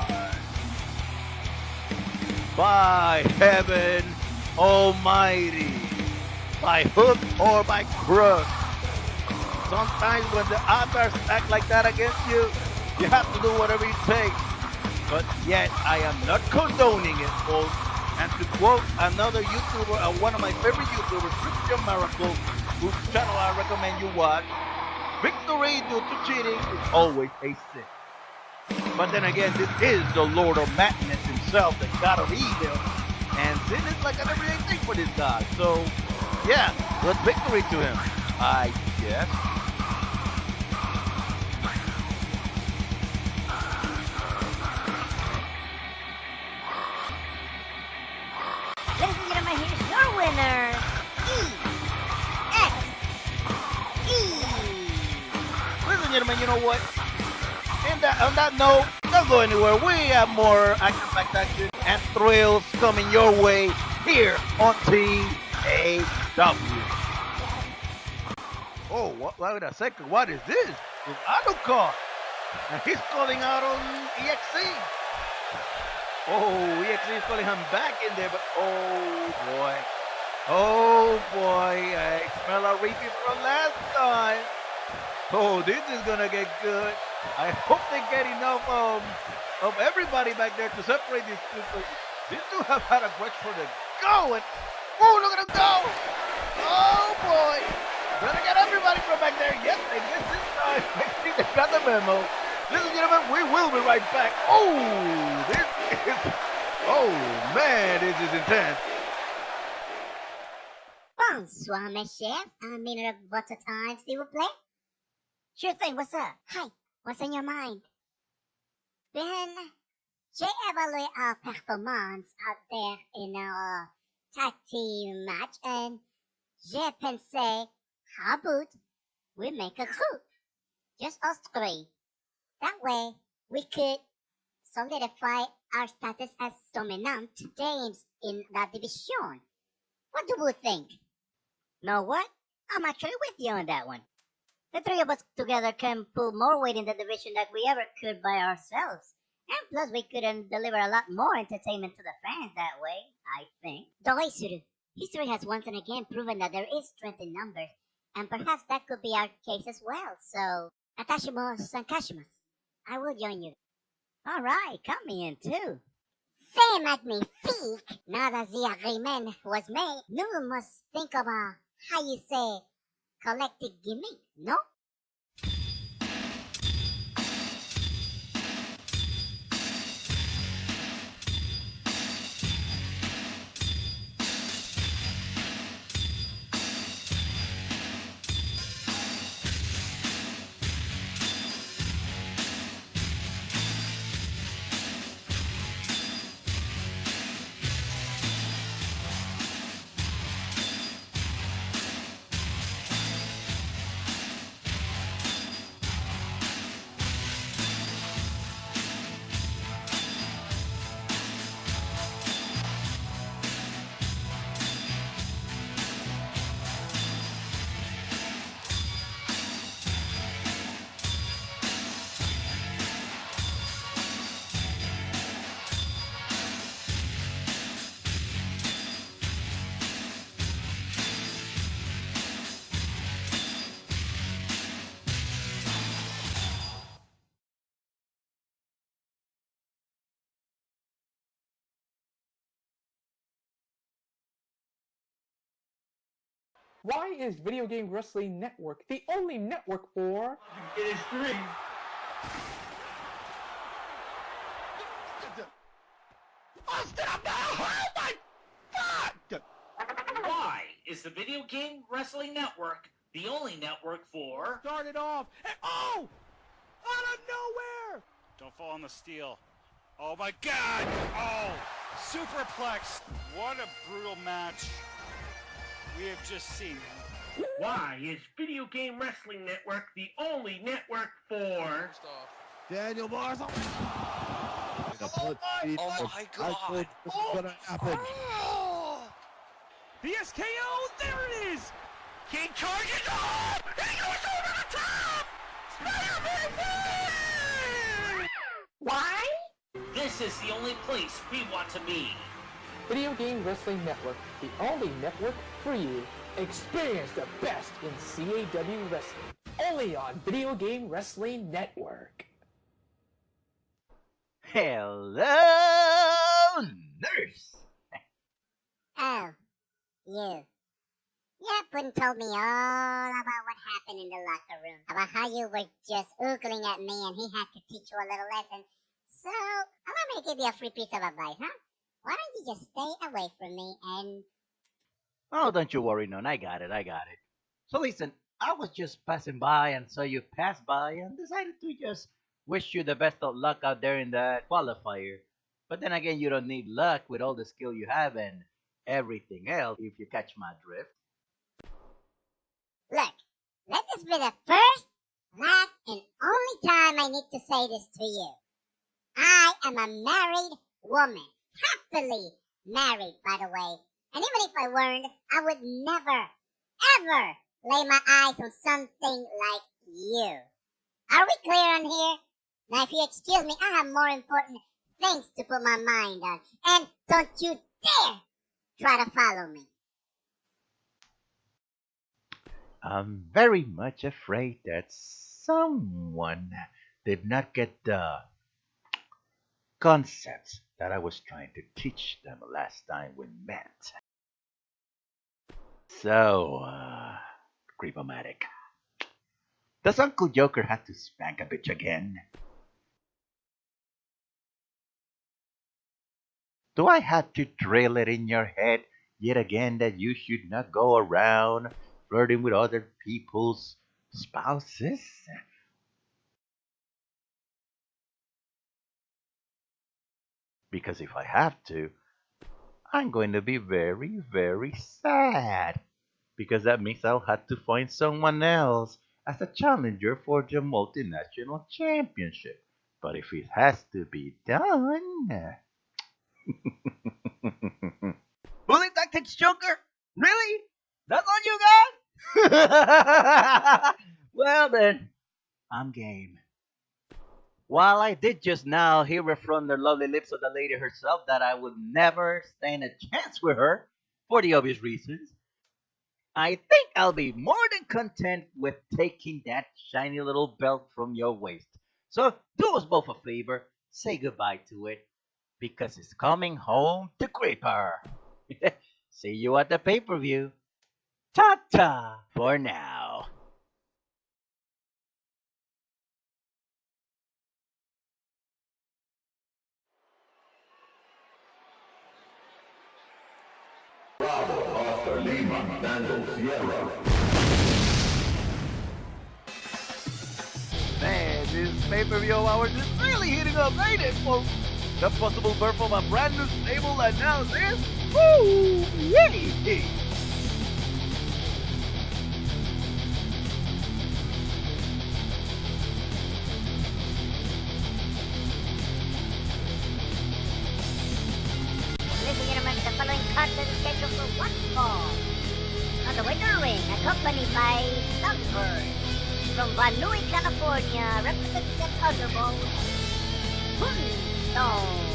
S2: By heaven almighty. By hook or by crook. Sometimes when the odds are stacked like that against you, you have to do whatever it takes. But yet, I am not condoning it, folks. And to quote another YouTuber, one of my favorite YouTubers, Christian Miracle, whose channel I recommend you watch, victory due to cheating is always a sin. But then again, this is the Lord of Madness himself, the God of evil. And sin is like an everyday thing for this God. So, yeah, good victory to him, I guess.
S4: Ladies and gentlemen, here's your winner, E.X.E.
S2: Ladies and gentlemen, you know what? On that note, don't go anywhere. We have more action-packed action and thrills coming your way here on T.A.W. Oh, wait a second. What is this? It's Autocar. And he's calling out on E.X.E. Oh, E.X.E is calling him back in there, but oh boy, I smell a repeat from last time. Oh, this is gonna get good. I hope they get enough of everybody back there to separate these two. These two have had a grudge for the go. And oh, look at them go! Oh boy, gonna get everybody from back there. Yes, they did this time. I think they got the memo. Ladies and gentlemen, we will be right back. Oh, man, this is intense.
S4: Bonsoir, mes chers. A minute of votre time, s'il vous plaît. Sure thing, what's up? Hi, what's on your mind? J'ai évalué our performance out there in our tag team match, and j'ai pensé, how about we make a group? Just us three. That way, we could solidify our status as dominant teams in that division. What do you think? Know what? I'm actually with you on that one. The three of us together can pull more weight in the division than we ever could by ourselves. And plus, we could deliver a lot more entertainment to the fans that way, I think. Doraisuru, history has once and again proven that there is strength in numbers, and perhaps that could be our case as well. So, attachemos and kashimasu. I will join you. Alright, count me in too. C'est magnifique! Now that the agreement was made, nous must think of a, how you say, collective gimmick, no?
S7: Why is Video Game Wrestling Network the only network for...
S6: It is 3.
S2: Austin, I'm not... Oh my God!
S8: Why is the Video Game Wrestling Network the only network for...
S2: Started off, and oh! Out of nowhere!
S9: Don't fall on the steel. Oh my God! Oh! Superplex! What a brutal match we have just seen.
S8: Why is Video Game Wrestling Network the only network for...
S2: Daniel Mars.
S10: Oh my God!
S2: This is gonna happen.
S7: The SKO, there it is!
S2: He charges up! He goes over the top! Spider-Man wins!
S4: Why?
S8: This is the only place we want to be.
S7: Video Game Wrestling Network, the only network for you. Experience the best in CAW wrestling, only on Video Game Wrestling Network.
S6: Hello, nurse.
S4: Oh, you. Yep, and told me all about what happened in the locker room. About how you were just oogling at me and he had to teach you a little lesson. So, allow me to give you a free piece of advice, huh? Why don't you just stay away from me and...
S6: Oh, don't you worry, none. I got it. So listen, I was just passing by and saw you pass by and decided to just wish you the best of luck out there in that qualifier. But then again, you don't need luck with all the skill you have and everything else, if you catch my drift.
S4: Look, let this be the first, last, and only time I need to say this to you. I am a married woman. Happily married, by the way. And even if I weren't, I would never, ever lay my eyes on something like you. Are we clear on here? Now, if you excuse me, I have more important things to put my mind on. And don't you dare try to follow me.
S1: I'm very much afraid that someone did not get the concepts that I was trying to teach them last time we met. So, Creepomatic, does Uncle Joker have to spank a bitch again? Do I have to drill it in your head yet again that you should not go around flirting with other people's spouses? Because if I have to, I'm going to be very, very sad. Because that means I'll have to find someone else as a challenger for the multinational championship. But if it has to be done...
S6: Bullet tactics, Joker? Really? That's all you got? Well then, I'm game. While I did just now hear from the lovely lips of the lady herself that I would never stand a chance with her, for the obvious reasons, I think I'll be more than content with taking that shiny little belt from your waist. So do us both a favor, say goodbye to it, because it's coming home to Kramer. See you at the pay-per-view. Ta-ta for now.
S2: Man, this pay-per-view of ours is really heating up, ain't it, folks? The possible birth of a brand new stable, and now this? Woo! Yay!
S4: Ladies and gentlemen, the following contest is scheduled for one fall. On the way to the ring, accompanied by Songbird from Vanui, California, representing the ThunderBolts Moonstone.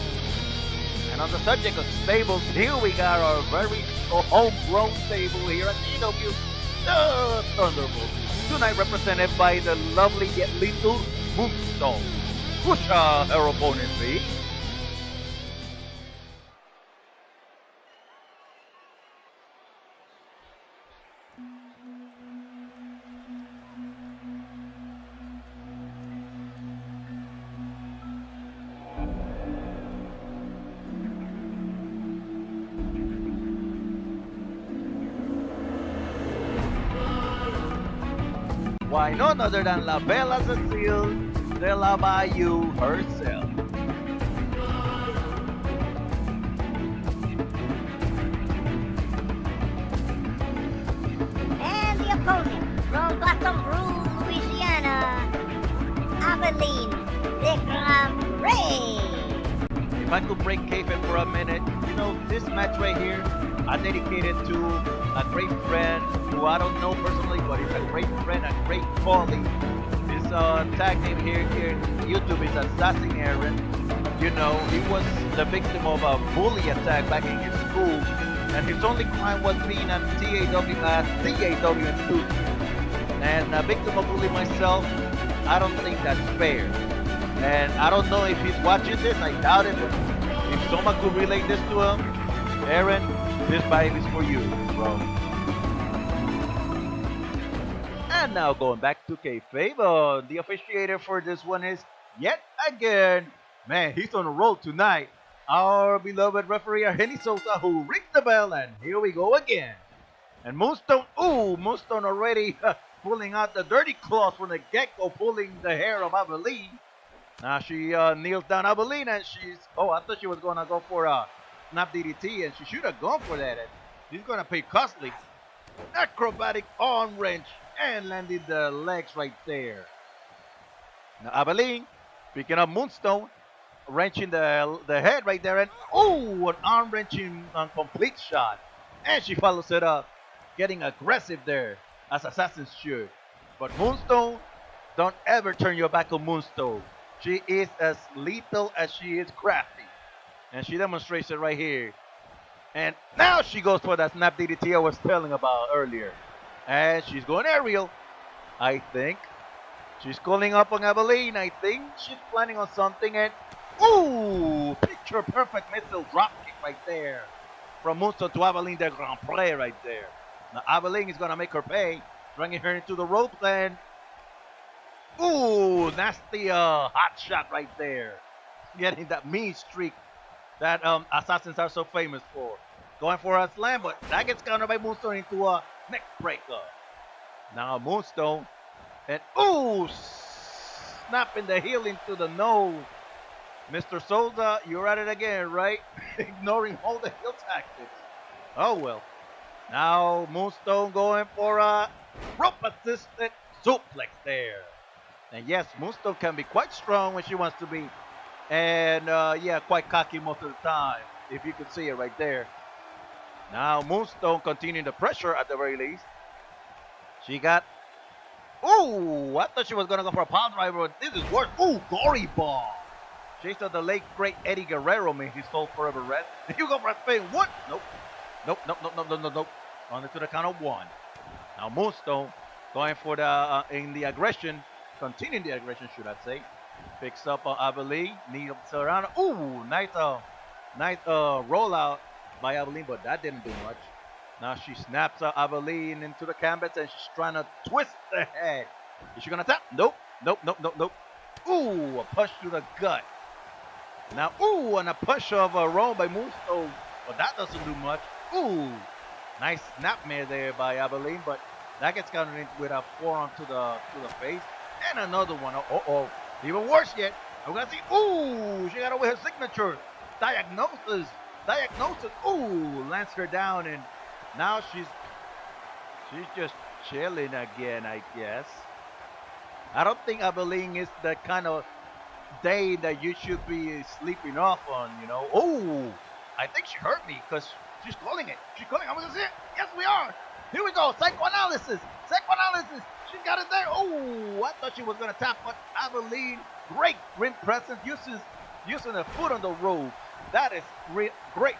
S2: And on the subject of stables, here we got our very homegrown stable here at T.A.W, the ThunderBolts. Tonight represented by the lovely yet lethal Moonstone. Who shall her opponent be? Why none other than La Bella Cecile de la Bayou herself.
S4: And the opponent from Baton Rouge, Louisiana, Aveline DeGrandpre.
S2: If I could break kayfabe for a minute, you know, this match right here, I dedicated to a great friend who I don't know personally, but he's a great friend, a great colleague. His tag name here in YouTube is Assassin Aaron. You know, he was the victim of a bully attack back in his school, and his only crime was being a T.A.W. enthusiast. And a victim of bullying myself, I don't think that's fair. And I don't know if he's watching this, I doubt it, but if someone could relate this to him, Aaron, this vibe is for you, bro. And now going back to kayfabe, the officiator for this one is yet again, man, he's on a roll tonight. Our beloved referee, Henny Sosa, who rings the bell, and here we go again. And Moonstone, ooh, Moonstone already pulling out the dirty claws from the get-go, pulling the hair of Aveline. Now she kneels down Aveline, and she's, oh, I thought she was going to go for a snap DDT, and she should have gone for that. And she's going to pay costly. Acrobatic arm wrench, and landed the legs right there. Now Aveline picking up Moonstone, wrenching the head right there, and oh, an arm wrenching complete shot. And she follows it up, getting aggressive there, as assassins should. But Moonstone, don't ever turn your back on Moonstone. She is as lethal as she is crafty. And she demonstrates it right here. And now she goes for that snap DDT I was telling about earlier. And she's going aerial, I think. She's calling up on Aveline. I think she's planning on something. And ooh, picture perfect missile drop kick right there. From Moonstone to Aveline DeGrandpre right there. Now Aveline is going to make her pay. Bringing her into the ropes, and ooh, nasty hot shot right there. Getting that mean streak that assassins are so famous for. Going for a slam, but that gets countered by Moonstone into a neck breaker. Now Moonstone, and ooh, snapping the heel into the nose. Mr. Souza, you're at it again, right? Ignoring all the heel tactics. Oh well. Now Moonstone going for a rope assisted suplex there. And yes, Moonstone can be quite strong when she wants to be. And yeah, quite cocky most of the time, if you can see it right there. Now Moonstone continuing the pressure at the very least. She got, ooh, I thought she was going to go for a pound driver, but this is worse. Ooh, gory ball. Chased out the late great Eddie Guerrero made his soul forever rest. You go for a spin. What? Nope. Nope. On to the count of one. Now Moonstone going for the in the aggression, continuing the aggression, should I say? Picks up Aveline, needles around. Ooh, nice rollout by Aveline, but that didn't do much. Now she snaps Aveline into the canvas, and she's trying to twist the head. Is she gonna tap? Nope. Ooh, a punch to the gut. Now, ooh, and a push of a roll by Moonstone, but that doesn't do much. Ooh, nice snapmare there by Aveline, but that gets countered in with a forearm to the face, and another one. Oh, even worse yet. We're gonna see. Ooh, she got away her signature. Diagnosis. Ooh, lands her down, and now she's just chilling again, I guess. I don't think Aveline is the kind of day that you should be sleeping off on, you know. Oh, I think she hurt me because she's calling it. I'm gonna see it. Yes, we are. Here we go. Psychoanalysis. She got it there. Oh, I thought she was gonna tap, but Aveline, great ring presence, using a foot on the rope. That is great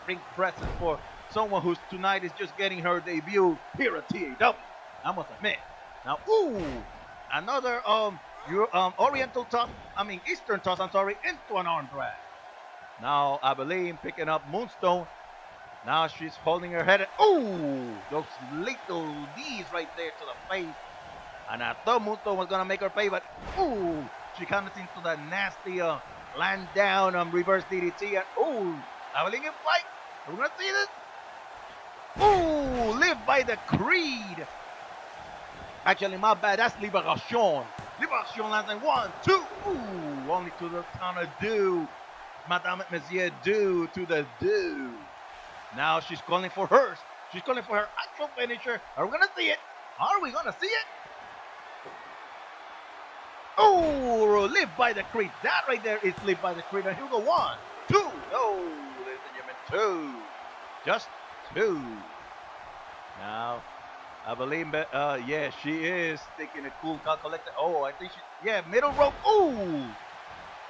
S2: ring presence for someone who's tonight is just getting her debut here at T.A.W. I must admit. Now, ooh, another Eastern toss, into an arm drag. Now Aveline picking up Moonstone. Now she's holding her head. Ooh, those lethal knees right there to the face. And I thought Moonstone was gonna make her pay, but ooh, she comes into that nasty land down reverse DDT. And ooh, Aveline in fight. Are we gonna see this? Ooh, live by the creed.
S1: Actually, my bad. That's Liberation. Liberation lands in 1, 2. Ooh, only to the ton of do. Madame Monsieur do to the do. Now she's calling for hers. She's calling for her actual finisher. Are we going to see it? Are we going to see it? Oh, live by the creed. That right there is live by the creed. And Hyuuga 1, 2. No, ladies and gentlemen, 2. Just 2. Now, I believe, yeah, she is taking a cool calculator. Oh, I think she, yeah, middle rope. Ooh,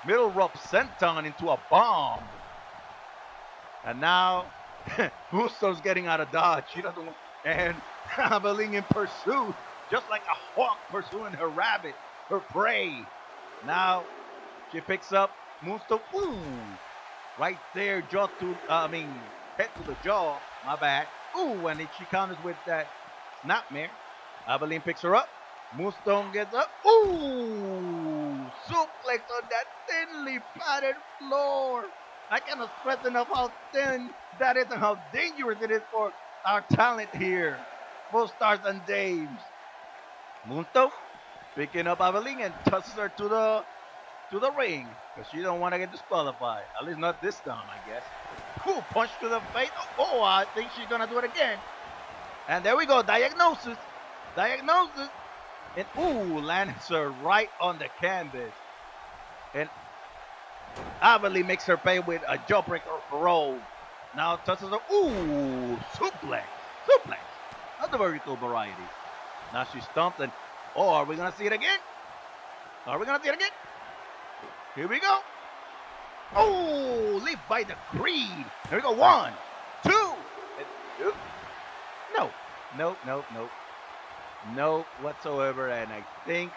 S1: middle rope senton into a bomb. And now, Moonstone's getting out of dodge. She doesn't want, and Aveline in pursuit, just like a hawk pursuing her rabbit, her prey. Now, she picks up Moonstone. Ooh, right there, jaw to, head to the jaw. My bad. Ooh, and then she counters with that snapmare. Aveline picks her up. Moonstone gets up. Ooh, suplex on that thinly padded floor. I cannot stress enough how thin that is and how dangerous it is for our talent here. Both stars and dames. Moonstone picking up Aveline and tosses her to the ring because she don't want to get disqualified. At least not this time, I guess. Ooh, punch to the face. Oh, I think she's gonna do it again. And there we go. Diagnosis. Diagnosis. And ooh, lands her right on the canvas. And Aveline makes her pay with a jawbreaker roll. Now touches her. Ooh, suplex. Suplex. That's a very cool variety. Now she's stumped and oh, are we gonna see it again? Are we gonna see it again? Here we go. Oh, live by the creed. Here we go. 1, 2. No. No whatsoever. And I think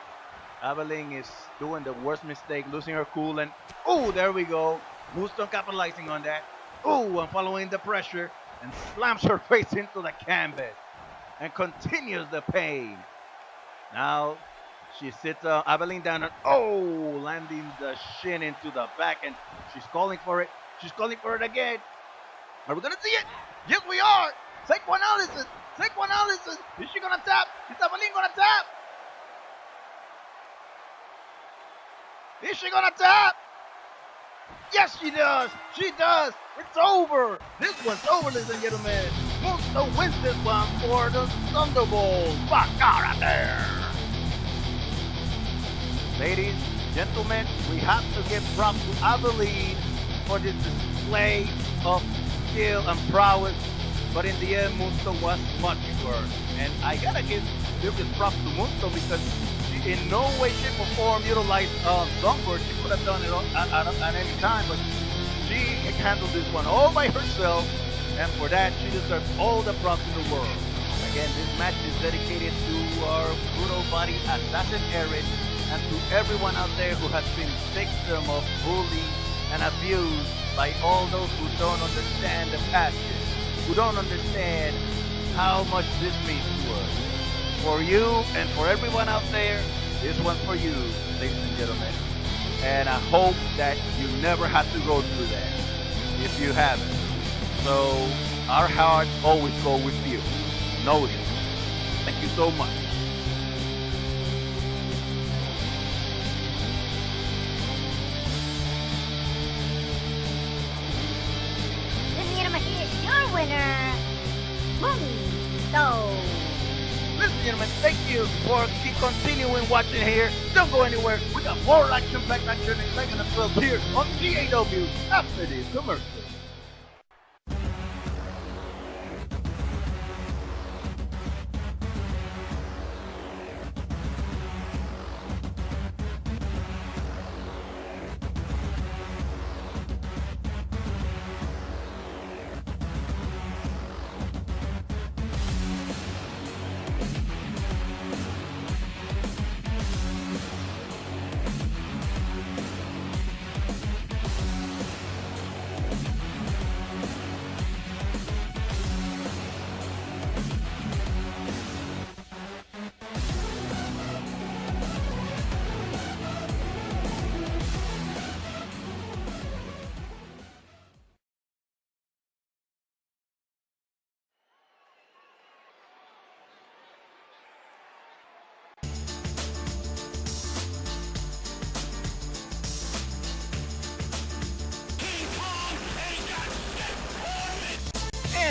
S1: Aveline is doing the worst mistake, losing her cool. And oh, there we go. Moonstone capitalizing on that. Oh, and following the pressure and slams her face into the canvas and continues the pain. Now she sits Aveline down and oh, landing the shin into the back, and she's calling for it. She's calling for it again. Are we gonna see it? Yes, we are. Psychoanalysis. Psychoanalysis. Is she gonna tap? Is Aveline gonna tap? Is she gonna tap? Yes, she does. She does. It's over. This one's over, ladies and gentlemen. Moonstone wins this one for the ThunderBolts. Back out there. Ladies, gentlemen, we have to give props to Aveline for this display of skill and prowess. But in the end, Moonstone was much worse. And I gotta give this props to Moonstone because she in no way, shape, or form utilized Songbird. She could have done it at any time, but she handled this one all by herself. And for that, she deserves all the props in the world. Again, this match is dedicated to our brutal body assassin Eric, and to everyone out there who has been victim of bullying and abuse by all those who don't understand the passion, who don't understand how much this means to us. For you and for everyone out there, this one's for you, ladies and gentlemen. And I hope that you never have to go through that if you haven't. So our hearts always go with you. Know it. Thank you so much.
S4: Here's your winner, Moonstone.
S1: Ladies and gentlemen, thank you for continuing watching here. Don't go anywhere. We got more action-packed action excitement as well here on T.A.W. after this commercial.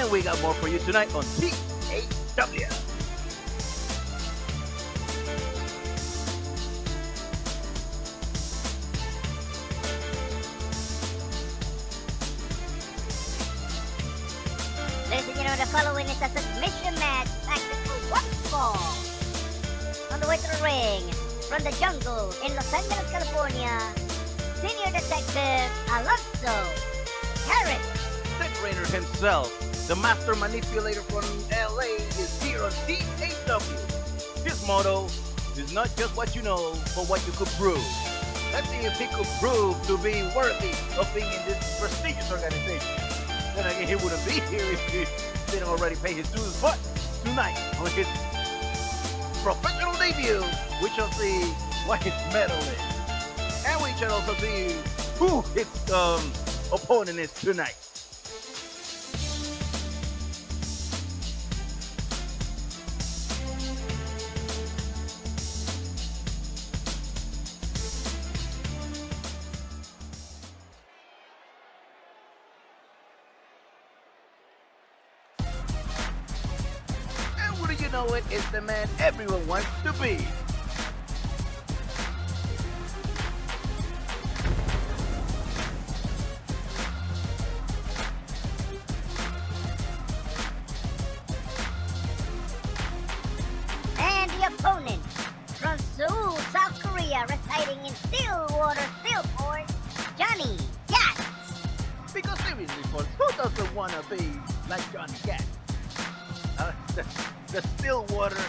S2: And we got more for you tonight on T.A.W.
S4: Ladies and gentlemen, the following is a submission match tactical football. On the way to the ring, from the jungle in Los Angeles, California, Senior Detective Alonzo Harris.
S2: The trainer himself, the master manipulator from LA, is here on T.A.W. His motto is not just what you know, but what you could prove. Let's see if he could prove to be worthy of being in this prestigious organization. Then again, he wouldn't be here if he didn't already pay his dues. But tonight, on his professional debut, we shall see what his medal is. And we shall also see who his opponent is tonight. You know it is the man everyone wants to be.
S4: And the opponent from Seoul, South Korea, residing in Stillwater, Stillport, Johnny Gat.
S2: Because seriously, folks, who doesn't want to be like Johnny Gat? The Stillwater,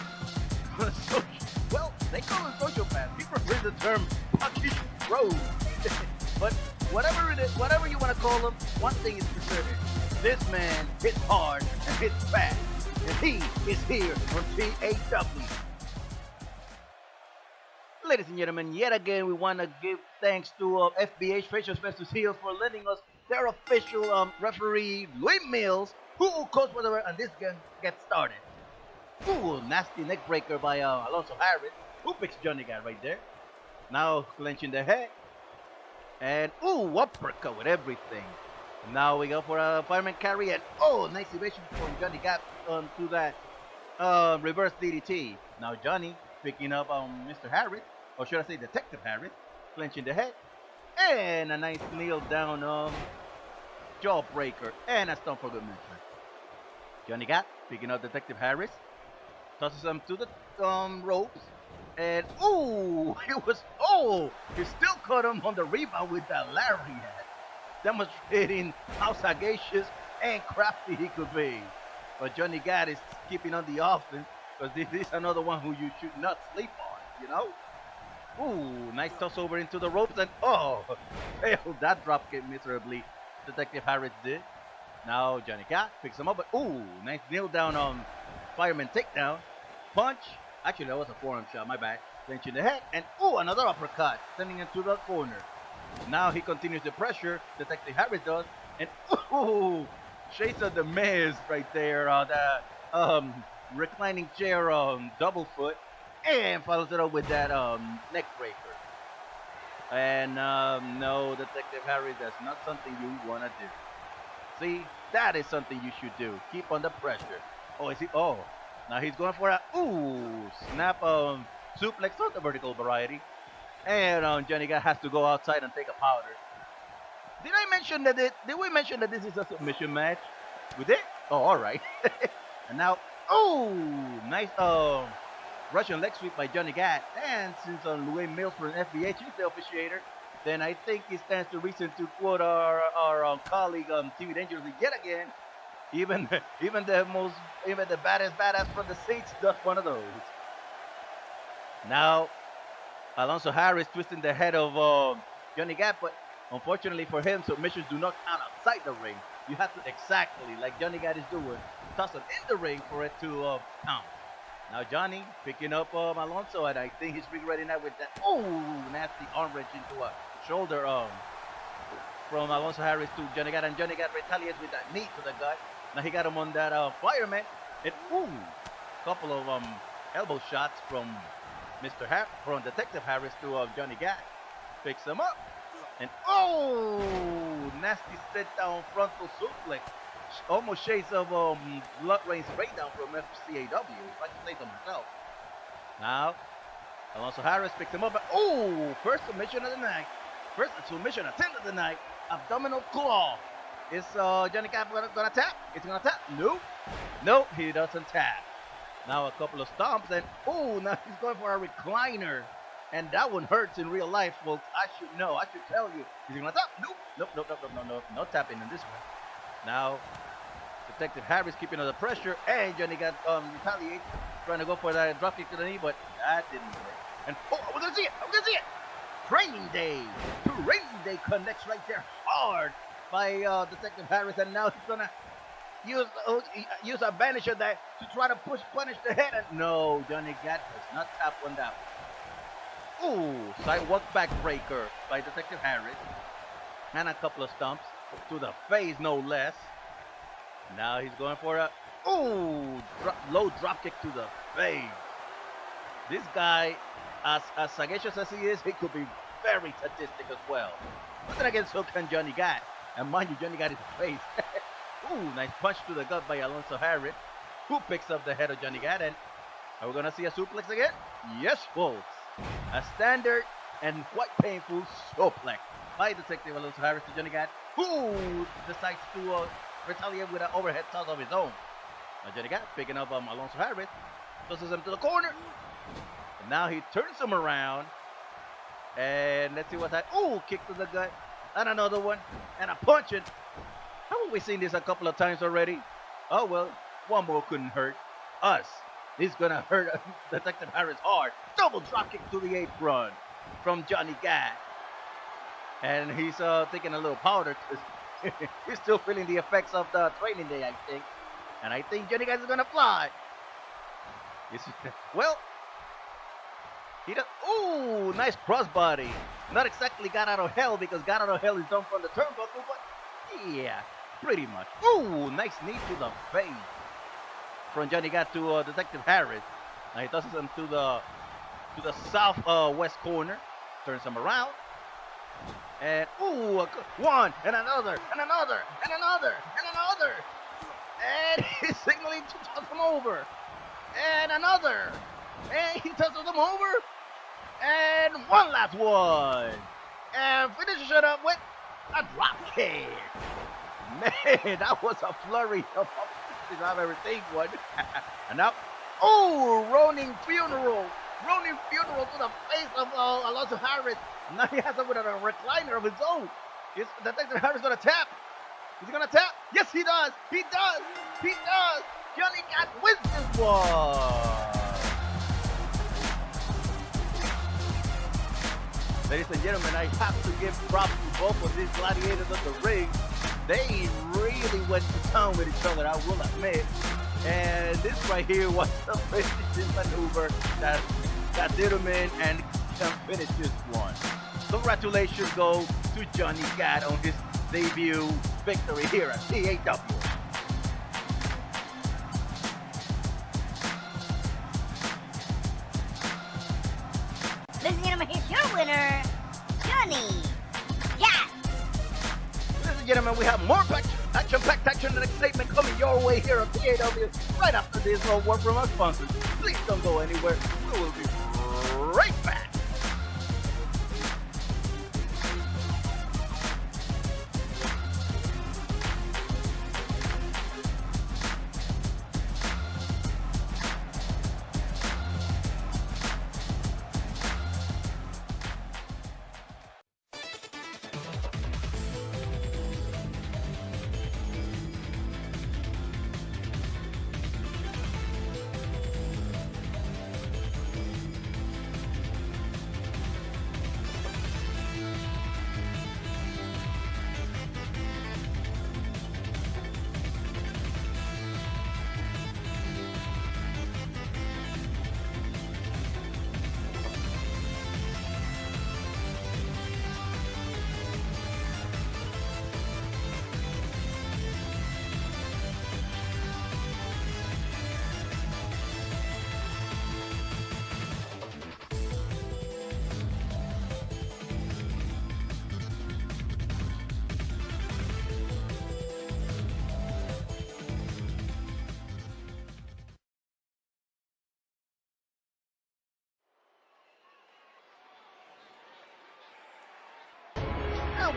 S2: well, they call him sociopath. He prefers the term puckish rogue. But whatever it is, whatever you want to call him, one thing is for certain. This man hits hard and hits fast. And he is here on T.A.W. Ladies and gentlemen, yet again, we want to give thanks to FBH Facial Specialist Heels for lending us their official referee, Luis Mills, who coach whatever, and this game gets started. Ooh, nasty neck breaker by Alonzo Harris, who picks Johnny Gat right there. Now clenching the head. And ooh, uppercut with everything. Now we go for a fireman carry, and oh, nice evasion from Johnny Gat onto that reverse DDT. Now Johnny picking up Mr. Harris, or should I say Detective Harris, clenching the head. And a nice kneel down jawbreaker, and a stomp for good measure. Johnny Gat picking up Detective Harris, tosses him to the ropes, and ooh, he still caught him on the rebound with that lariat, demonstrating how sagacious and crafty he could be. But Johnny Gat is keeping on the offense, because this is another one who you should not sleep on, you know? Ooh, nice toss over into the ropes, and oh, failed that drop kick miserably. Detective Harris did. Now Johnny Gat picks him up, but ooh, nice kneel down on fireman takedown. Punch. Actually, that was a forearm shot, my bad. Clenching the head, and ooh, another uppercut, sending him to the corner. Now he continues the pressure, Detective Harris does, and ooh, shades of the Miz right there, the reclining chair double foot, and follows it up with that neck breaker. And no, Detective Harris, that's not something you want to do. See, that is something you should do. Keep under pressure. Oh, is he? Oh, now he's going for a snap suplex, not the vertical variety. And Johnny Gat has to go outside and take a powder. Did I mention that? Did we mention that this is a submission match? We did? Oh, all right. And now, nice Russian leg sweep by Johnny Gat. And since Luis Mills for an FBH is the officiator, then I think it stands to reason to quote our colleague TV Dangerously yet again. Even the baddest badass from the States does one of those. Now, Alonzo Harris twisting the head of Johnny Gat, but unfortunately for him, submissions do not count outside the ring. You have to exactly, like Johnny Gat is doing, toss it in the ring for it to count. Now Johnny picking up Alonzo, and I think he's regretting that with that nasty arm wrench into a shoulder from Alonzo Harris to Johnny Gat, and Johnny Gat retaliates with that knee to the gut. Now he got him on that fireman, and couple of elbow shots from from Detective Harris to Johnny Gat. Picks him up, and nasty sit down frontal suplex almost shades of blood rain straight down from CAW. If I can say so myself. Now, Alonzo Harris picks him up. First submission of the night. First submission attempt of the night. Abdominal claw. Is Johnny Gat gonna tap? Is he gonna tap? No, he doesn't tap. Now a couple of stomps and now he's going for a recliner. And that one hurts in real life, folks. I should know. I should tell you. Is he gonna tap? Nope. No tapping in this one. Now, Detective Harris keeping under pressure, and Johnny Gat retaliates, trying to go for that drop kick to the knee, but that didn't work. And we're gonna see it. Training Day connects right there hard by Detective Harris, and now he's gonna use a banisher there to try to punish the head. And no, Johnny Gat does not tap on that one. Sidewalk backbreaker by Detective Harris, and a couple of stumps to the face, no less. Now he's going for a low drop kick to the face. This guy, as sagacious as he is, he could be very sadistic as well. But then again, so can Johnny Gat. And mind you, Johnny Gat is the face. Nice punch to the gut by Alonzo Harris, who picks up the head of Johnny Gat. And are we gonna see a suplex again? Yes, folks. A standard and quite painful suplex by Detective Alonzo Harris to Johnny Gat, who decides to retaliate with an overhead toss of his own. Now Johnny Gat picking up Alonzo Harris, tosses him to the corner. And now he turns him around. And let's see what's that. Kick to the gut. And another one. And a punch. And haven't we seen this a couple of times already? Oh, well, one more couldn't hurt us. He's going to hurt Detective Harris hard. Double drop kick to the apron from Johnny Gat. And he's taking a little powder because he's still feeling the effects of the training day, I think. And I think Johnny Gat is going to fly. Well, he does. Nice crossbody. Not exactly got out of hell, because got out of hell is done from the turnbuckle, but yeah, pretty much. Nice knee to the face from Johnny Gat to Detective Harris. Now he tosses him to the southwest corner, turns him around, and one and another and another and another and another, and he's signaling to toss him over, and another, and he tosses him over, and one last one, and finishes it up with a drop kick. Man, that was a flurry of if I've ever seen one. And now, Ronin funeral to the face of Alonzo Harris. Now he has him with a recliner of his own. Is Detective Harris gonna tap? Is he gonna tap? Yes, he does. He does. He does. Johnny Gat wins this one. Ladies and gentlemen, I have to give props to both of these gladiators of the ring. They really went to town with each other, I will admit. And this right here was a finishing maneuver that did him in and can finish this one. Congratulations go to Johnny Gat on his debut victory here at T.A.W.
S4: Ladies and gentlemen, here's your winner, Johnny Gat.
S2: Ladies and gentlemen, we have more action-packed action and excitement coming your way here on T.A.W. right after this word from our sponsors. Please don't go anywhere. We will be right back.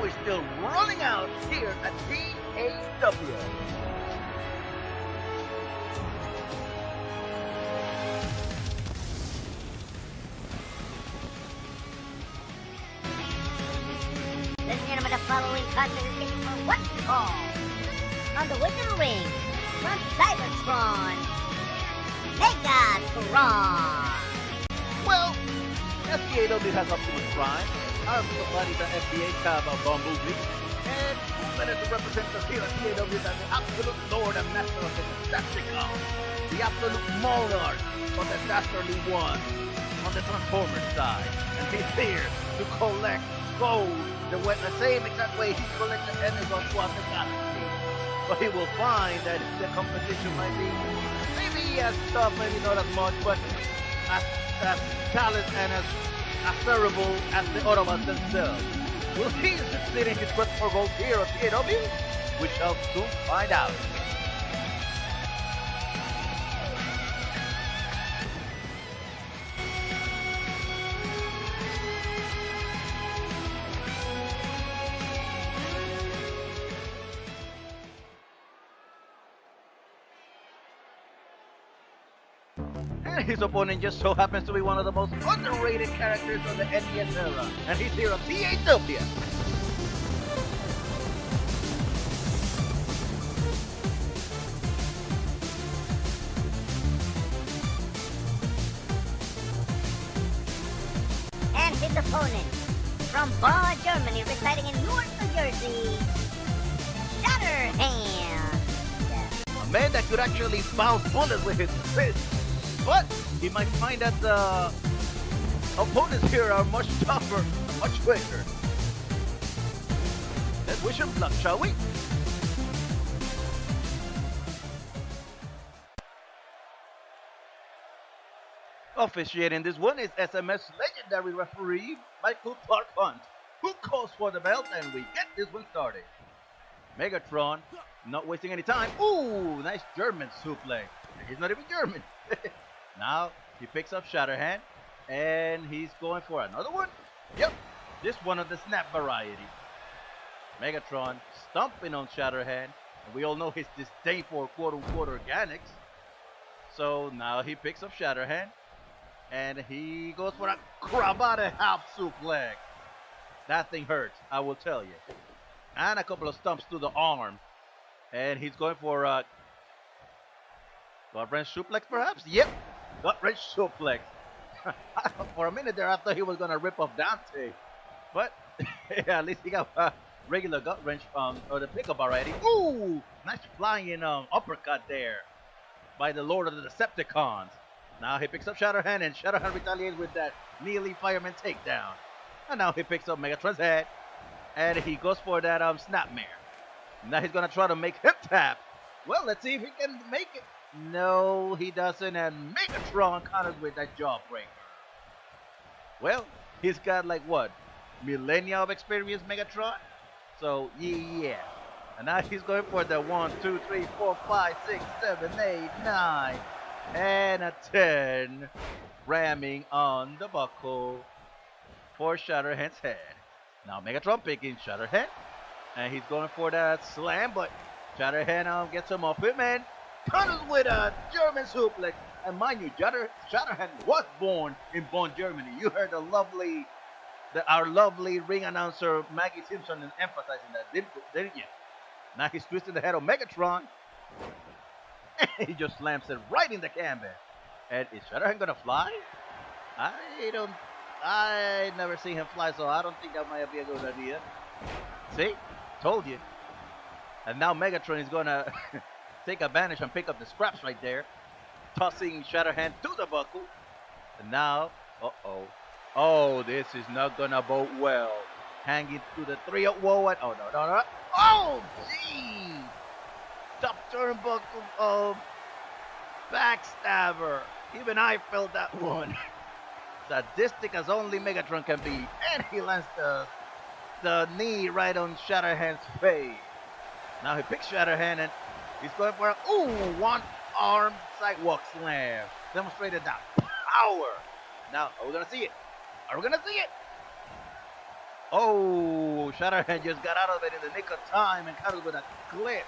S2: we're still rolling out here at T.A.W.
S4: Ladies and gentlemen, the following contest is scheduled for one call. On the way to the ring, from Cybertron, Megatron.
S2: Well, T.A.W. has Optimus Prime, our somebody the FBA CAW Bumblebee, and who better to represent us here at T.A.W. than the absolute lord and master of the Decepticons, the absolute monarch of the Dastardly One on the Transformers side, and he's here to collect gold the same exact way he collected Energon throughout the galaxy. But he will find that the competition might be maybe as tough, maybe not as much, but as talented and as terrible as the Autobots themselves. Will he succeed in his quest for gold here at T.A.W? We shall soon find out. And his opponent just so happens to be one of the most underrated characters of the NES era. And he's here at T.A.W.
S4: And his opponent, from Bonn, Germany, residing in Newark, New Jersey, Shatterhand.
S2: A man that could actually bounce bullets with his fists. But he might find that the opponents here are much tougher, much quicker. Let's wish him luck, shall we? Officiating this one is SMS legendary referee Michael Clark Hunt, who calls for the belt, and we get this one started. Megatron, not wasting any time. Ooh, nice German suplex. He's not even German. Now he picks up Shatterhand, and he's going for another one. Yep, this one of the snap variety. Megatron stomping on Shatterhand, and we all know his disdain for quote-unquote organics. So now he picks up Shatterhand, and he goes for a Krabata half suplex. That thing hurts, I will tell you. And a couple of stumps to the arm, and he's going for a gut wrench suplex, perhaps? Yep. Gut wrench suplex. For a minute there, I thought he was gonna rip off Dante, but yeah, at least he got a regular gut wrench or the pickup variety. Ooh, nice flying uppercut there by the Lord of the Decepticons. Now he picks up Shatterhand, and Shatterhand retaliates with that Neely Fireman takedown. And now he picks up Megatron's head, and he goes for that snapmare. Now he's gonna try to make him tap. Well, let's see if he can make it. No, he doesn't, and Megatron counters with that jawbreaker. Well, he's got like what, millennia of experience, Megatron? So yeah. And now he's going for the 1, 2, 3, 4, 5, 6, 7, 8, 9, and a 10, ramming on the buckle for Shatterhand's head. Now Megatron picking Shatterhand, and he's going for that slam, but Shatterhand gets him off him, and counters with a German suplex. And mind you, Shatterhand was born in Bonn, Germany. You heard our lovely ring announcer Maggie Simpson emphasizing that, didn't you? Now he's twisting the head of Megatron. And he just slams it right in the canvas. And is Shatterhand gonna fly? I never seen him fly, so I don't think that might be a good idea. See? Told you. And now Megatron is gonna take advantage and pick up the scraps right there, tossing Shatterhand to the buckle. And now, oh, this is not gonna bode well. Hanging to the 3-0. Whoa, oh no. Oh, gee! Top turnbuckle backstabber. Even I felt that one. Sadistic as only Megatron can be. And he lands the knee right on Shatterhand's face. Now he picks Shatterhand, and he's going for a one-arm sidewalk slam. Demonstrated that power. Now, are we gonna see it? Are we gonna see it? Oh, Shatterhand just got out of it in the nick of time and caught it with a clip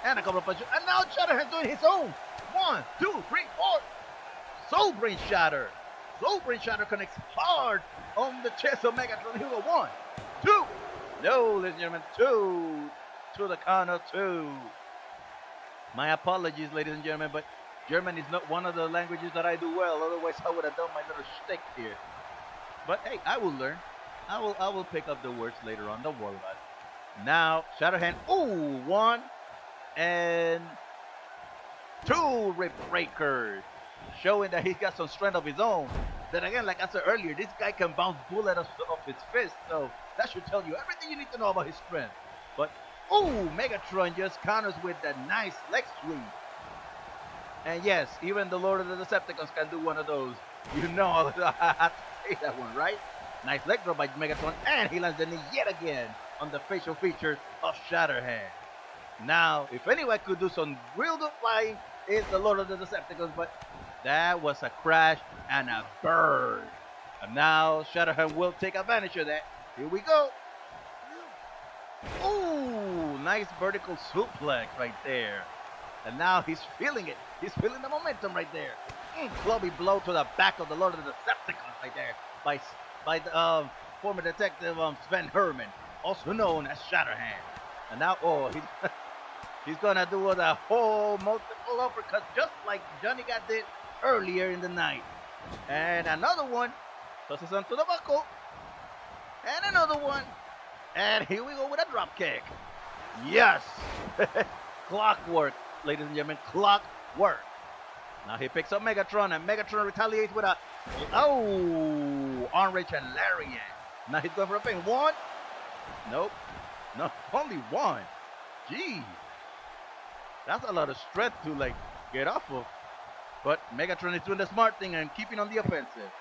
S2: and a couple of punches. And now Shatterhand's doing his own. 1, 2, 3, 4. Soul Brain Shatter. Soul Brain Shatter connects hard on the chest of Megatron. Here we go. 1, 2. No, ladies and gentlemen, 2 to the count of 2. My apologies, ladies and gentlemen, but German is not one of the languages that I do well. Otherwise, I would have done my little shtick here. But hey, I will learn. I will pick up the words later on. Don't worry about it. Now, Shatterhand. Ooh, 1 and 2 Rip Breakers, showing that he's got some strength of his own. Then again, like I said earlier, this guy can bounce bullets off his fist, so that should tell you everything you need to know about his strength. But ooh, Megatron just counters with that nice leg sweep. And yes, even the Lord of the Decepticons can do one of those. You know I had to say that one, right? Nice leg drop by Megatron, and he lands the knee yet again on the facial features of Shatterhand. Now, if anyone could do some real good flying, it's the Lord of the Decepticons, but that was a crash and a burn. And now Shatterhand will take advantage of that. Here we go. Ooh, nice vertical suplex right there. And now he's feeling it. He's feeling the momentum right there. Clubby blow to the back of the Lord of the Decepticons right there by the former detective Sven Herman, also known as Shatterhand. And now, oh, he's gonna do the whole multiple uppercuts just like Johnny Gat did earlier in the night. And another one, tosses onto the buckle. And another one. And here we go with a drop kick. Yes! Clockwork, ladies and gentlemen, clockwork. Now he picks up Megatron, and Megatron retaliates with a, oh, arm wrench and lariat. Now he's going for a pin. 1. Nope. No, only 1. Jeez. That's a lot of strength to, like, get off of. But Megatron is doing the smart thing and keeping on the offensive.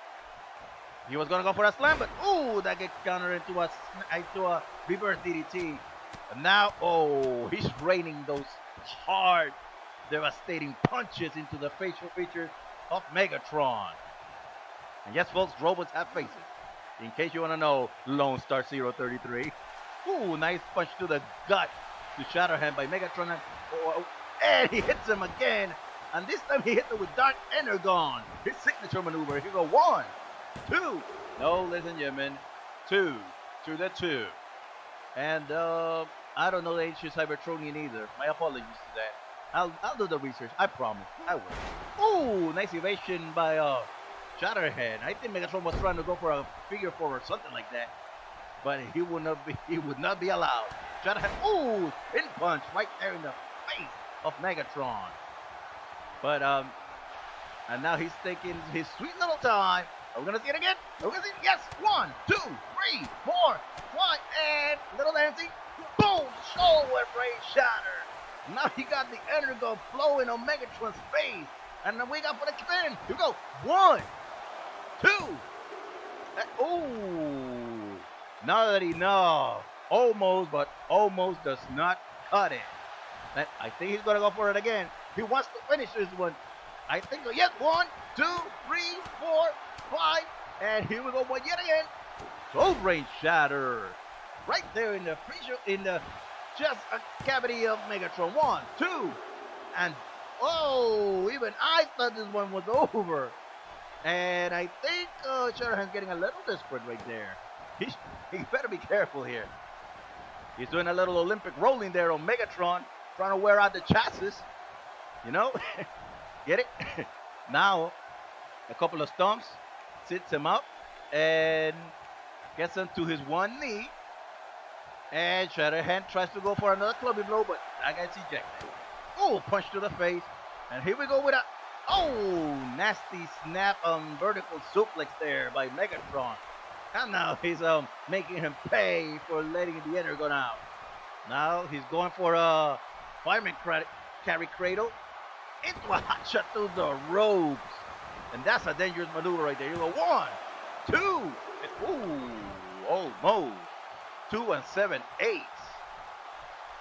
S2: He was going to go for a slam, but, ooh, that gets countered into a reverse DDT. And now, oh, he's raining those hard, devastating punches into the facial features of Megatron. And yes, folks, robots have faces. In case you want to know, Lone Star 033. Ooh, nice punch to the gut to Shatterhand by Megatron. And he hits him again. And this time he hit him with Dark Energon. His signature maneuver. Here we go. 1, 2. No, ladies and gentlemen. 2 to the 2. And I don't know the ancient Cybertronian either. My apologies to that. I'll do the research. I promise. I will. Ooh, nice evasion by Shatterhand. I think Megatron was trying to go for a figure four or something like that, but he would not be allowed. Shatterhand. Ooh, pin punch right there in the face of Megatron. But and now he's taking his sweet little time. Are we gonna see it again? Are we gonna see it? Yes. 1, 2, 3, 4, 5, and little dancing. Boom! Shoulder blade shatter. Now he got the energo flowing on Megatron's face. And then we got for the spin. Here we go. 1, 2. Ooh. Now that he knows. Almost, but almost does not cut it. I think he's going to go for it again. He wants to finish this one. I think so. Yes. 1, 2, 3, 4, 5. And here we go. One yet again. Soul Brain Shatter. Right there in the chest cavity of Megatron. 1, 2, and oh, even I thought this one was over. And I think Shatterhand's getting a little desperate right there. He better be careful here. He's doing a little Olympic rolling there on Megatron, trying to wear out the chassis. You know, get it? Now, a couple of stomps, sits him up, and gets him to his one knee. And Shatterhand tries to go for another clubby blow, but that guy's ejected. Oh, punch to the face. And here we go with a, oh, nasty snap vertical suplex there by Megatron. And now he's making him pay for letting the energon out. Now he's going for a fireman carry cradle into a hot shot through the ropes. And that's a dangerous maneuver right there. You go 1, 2, and ooh, almost. 2 and 7/8.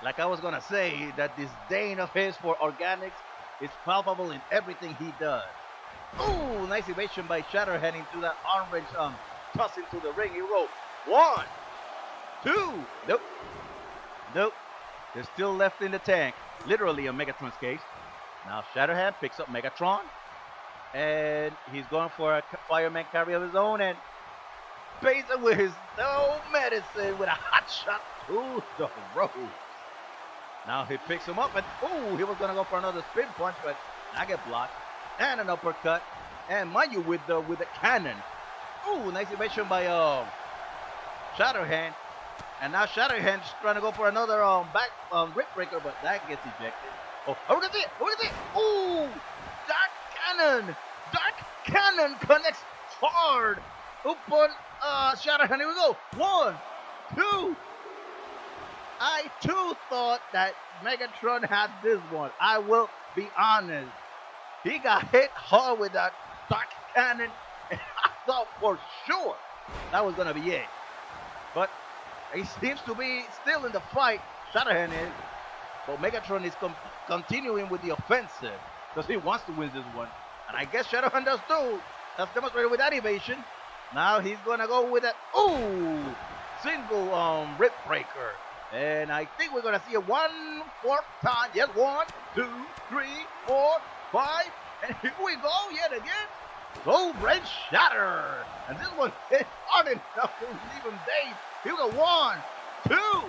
S2: Like I was gonna say, that disdain of his for organics is palpable in everything he does. Ooh, nice evasion by Shatterhand into that arm wrench toss into the ring. He rolled 1, 2. Nope. Nope. They're still left in the tank. Literally in Megatron's case. Now Shatterhand picks up Megatron. And he's going for a fireman carry of his own. And pays it with his no medicine with a hot shot to the ropes. Now he picks him up. And oh, he was going to go for another spin punch. But I get blocked. And an uppercut. And mind you, with the cannon. Oh, nice evasion by Shatterhand. And now Shatterhand's trying to go for another back rip breaker, but that gets ejected. Oh, look at it! Look at it! Oh, Dark Cannon! Dark Cannon connects hard upon Shatterhand. Here we go. 1, 2. I too thought that Megatron had this one. I will be honest. He got hit hard with that Dark Cannon, and I thought for sure that was gonna be it. But he seems to be still in the fight. Shatterhand is. But Megatron is continuing with the offensive because he wants to win this one. And I guess Shatterhand does too. That's demonstrated with that evasion. Now he's going to go with that. Ooh! Single rip breaker. And I think we're going to see it 1/4 time. Yes, 1, 2, 3, 4, 5. And here we go yet again. Soul Red Shatter. And this one hit hard enough to leave him dazed. Here we go. 1, 2.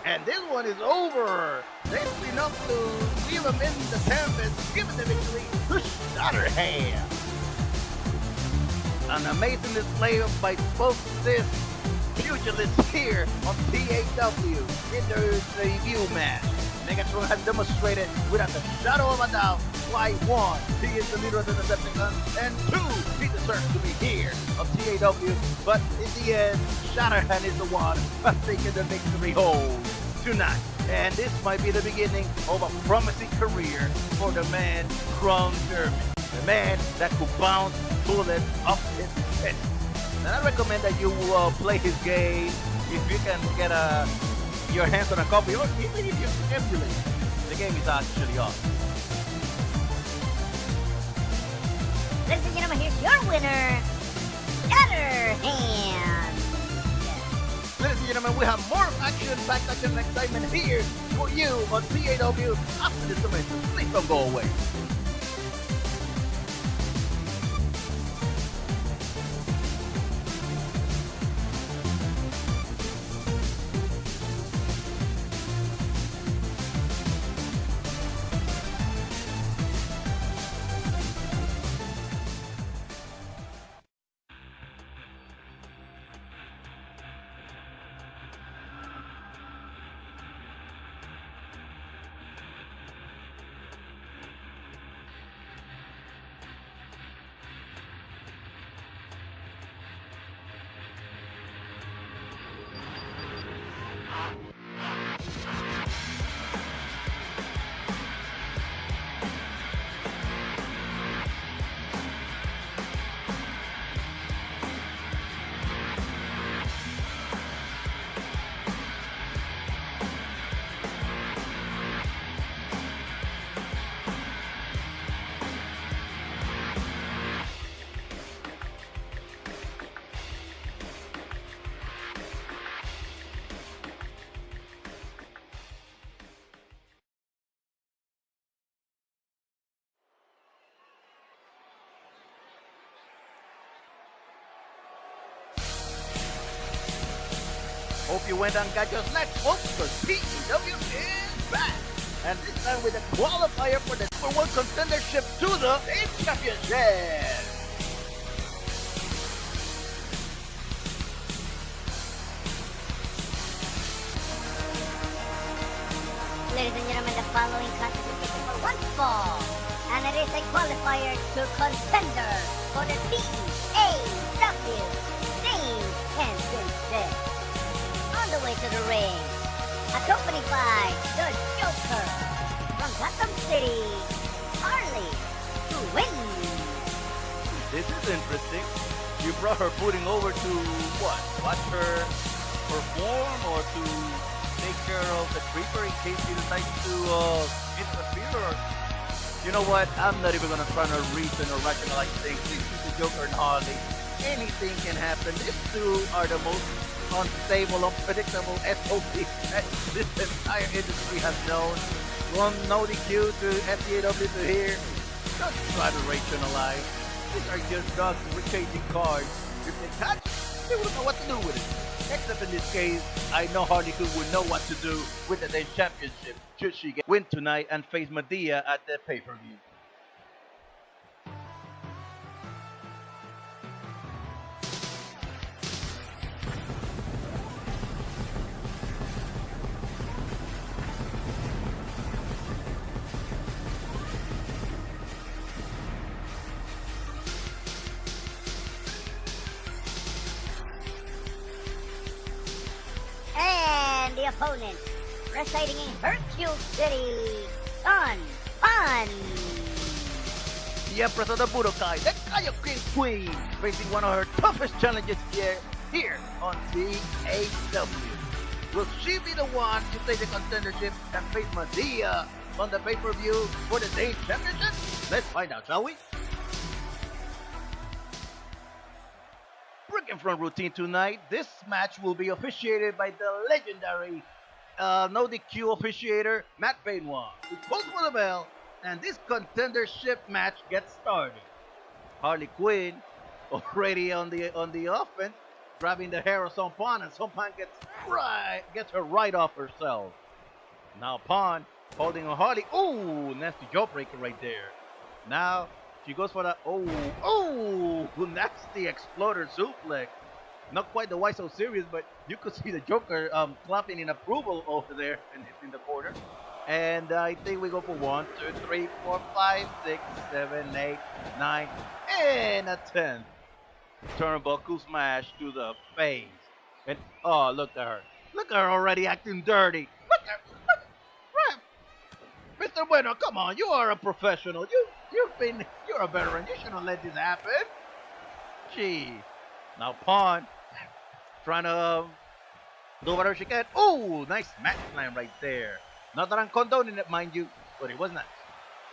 S2: And this one is over. That's enough to leave him in the canvas, giving the victory to Shatterhand. An amazing display by both this pugilists here on T.A.W. in their debut match. Megatron has demonstrated without a shadow of a doubt why 1, he is the leader of the Decepticons, and 2, he deserves to be here on T.A.W. But in the end, Shatterhand is the one who's taking the victory home tonight. And this might be the beginning of a promising career for the man from Germany. The man that could bounce bullets off his head. And I recommend that you play his game if you can get your hands on a copy, or even if you emulate it. The game is actually awesome.
S4: Ladies and gentlemen, here's your winner, Shatterhand.
S2: Ladies and gentlemen, we have more action, back action, and excitement here for you on T.A.W. after this commercial. Please don't go away. Hope you went and got your snacks, folks, because T.A.W. is back. And this time with a qualifier for the #1 contendership to the State Championship.
S4: Ladies and gentlemen, the following contest is taken for one fall. And it is a qualifier to contender for the T.A.W. State Championship. On the way to the ring, accompanied by the Joker from Gotham City, Harley Quinn.
S2: This is interesting. You brought her pudding over to what? Watch her perform or to take care of the creeper in case she decides to interfere? Or, you know what? I'm not even gonna try to reason or rationalize things. This is the Joker and Harley. Anything can happen. These two are the most unstable, unpredictable SOP that this entire industry has known. From no DQ to FTAW to here. Don't try to rationalize. These are just dogs with chasing cars. If they catch, they wouldn't know what to do with it. Except in this case, I know Harley Quinn would know what to do with the day's championship should she win tonight and face Medea at the pay-per-view.
S4: And the opponent, residing in Hercule City, Fun.
S2: The Empress of the Budokai, the Kaioken Queen, facing one of her toughest challenges here on T.A.W. Will she be the one to take the contendership and face Medea on the pay-per-view for the day's championship? Let's find out, shall we? Breaking from routine tonight, this match will be officiated by the legendary no DQ officiator Matt Benoit, who pulls for the bell, and this contendership match gets started. Harley Quinn already on the offense, grabbing the hair of Songbird, and Songbird gets her right off herself. Now Pawn holding on Harley. Ooh, nasty jawbreaker right there. Now she goes for the nasty exploder suplex. Not quite the Why So Serious, but you could see the Joker clapping in approval over there in the corner. And I think we go for 1, 2, 3, 4, 5, 6, 7, 8, 9, and a 10th turnbuckle smash to the face. And oh, look at her. Look at her already acting dirty. Look at Mr. Bueno, come on, you are a professional. You're a veteran. You shouldn't let this happen. Gee. Now Pawn trying to do whatever she can. Oh, nice smack slam right there. Not that I'm condoning it, mind you, but it was nice.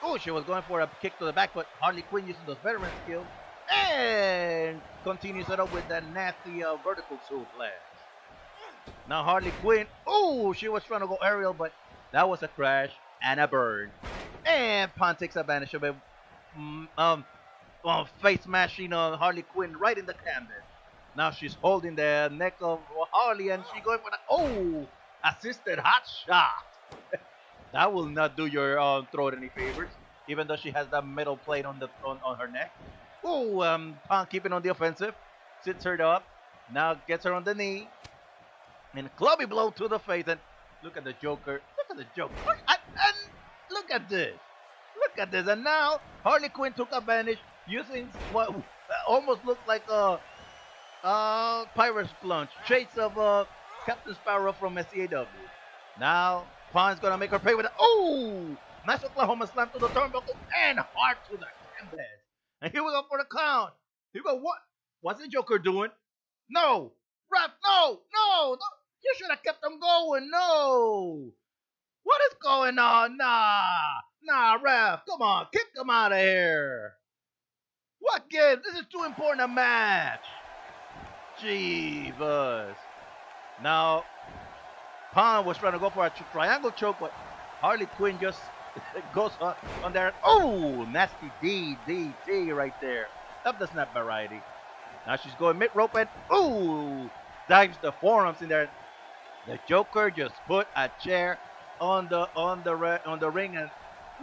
S2: Oh, she was going for a kick to the back, but Harley Quinn using those veteran skills and continues it up with that nasty vertical suplex. Now Harley Quinn, oh, she was trying to go aerial, but that was a crash and a burn. And Pawn takes advantage of it, face smashing on Harley Quinn right in the canvas. Now she's holding the neck of Harley, and she's going for the assisted hot shot. That will not do your throat any favors, even though she has that metal plate on her neck. Oh, Pawn keeping on the offensive, sits her up, now gets her on the knee, and a clubby blow to the face. And look at the Joker. Look at the Joker. And look at this. Look at this. And now Harley Quinn took advantage using what almost looked like a Pirate's Plunge, traits of Captain Sparrow from CAW. Now Pawn's gonna make her pay with it. Nice Oklahoma slam to the turnbuckle and hard to the canvas. And here we go for the count. Here we go. What's the Joker doing? No, ref, no. You should have kept them going. No. What is going on? Nah, ref. Come on, kick them out of here. What gives? This is too important a match. Jeebus. Now, Pawn was trying to go for a triangle choke, but Harley Quinn just goes on there. Oh, nasty DDT right there. Up the snap variety. Now she's going mid-rope and dives the forearms in there. The Joker just put a chair on the ring, and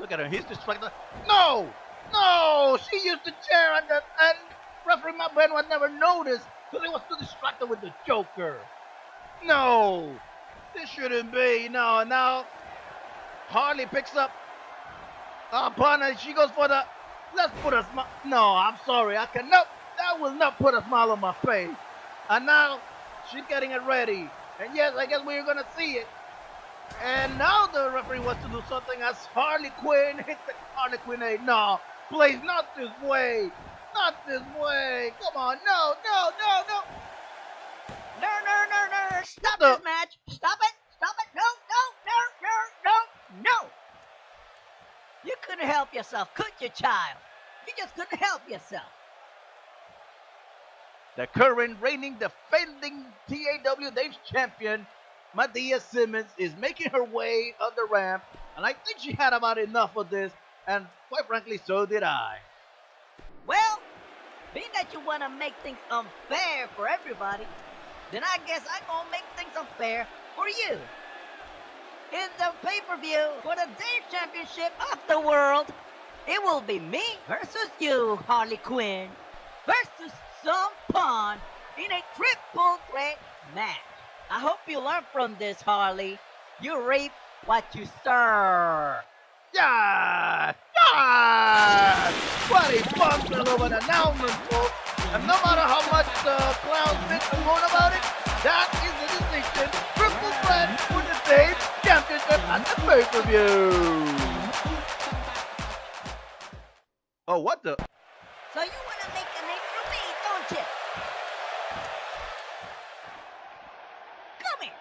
S2: look at her. He's distracted. No, she used the chair, and referee Matt Benoit never noticed because he was too distracted with the Joker. No, this shouldn't be. No, now Harley picks up Pawn, and she goes for the. Let's put a smile. No, I'm sorry. Nope. That will not put a smile on my face. And now she's getting it ready. And yes, I guess we're gonna see it. And now the referee wants to do something as Harley Quinn hits the Harley Quinn. No, please, not this way. Not this way. Come on, no.
S6: No. Stop this match. Stop it. No. You couldn't help yourself, could you, child? You just couldn't help yourself.
S2: the current reigning defending T.A.W. Dave's champion, Medea Simmons, is making her way on the ramp, and I think she had about enough of this, and quite frankly, so did I.
S11: Well, being that you want to make things unfair for everybody, then I guess I'm gonna make things unfair for you. In the pay-per-view for the Dave Championship of the World, it will be me versus you, Harley Quinn, versus some pawn in a triple threat match. I hope you learn from this, Harley. You reap what you sow.
S2: Yeah! Yeah! What a fun of an announcement, folks. And no matter how much the clowns bitch and moan about it, that is the distinction. Triple threat for the Dave Championship at the pay-per-view. Oh, what the?
S11: So you want to make a name for me, don't you? Come here.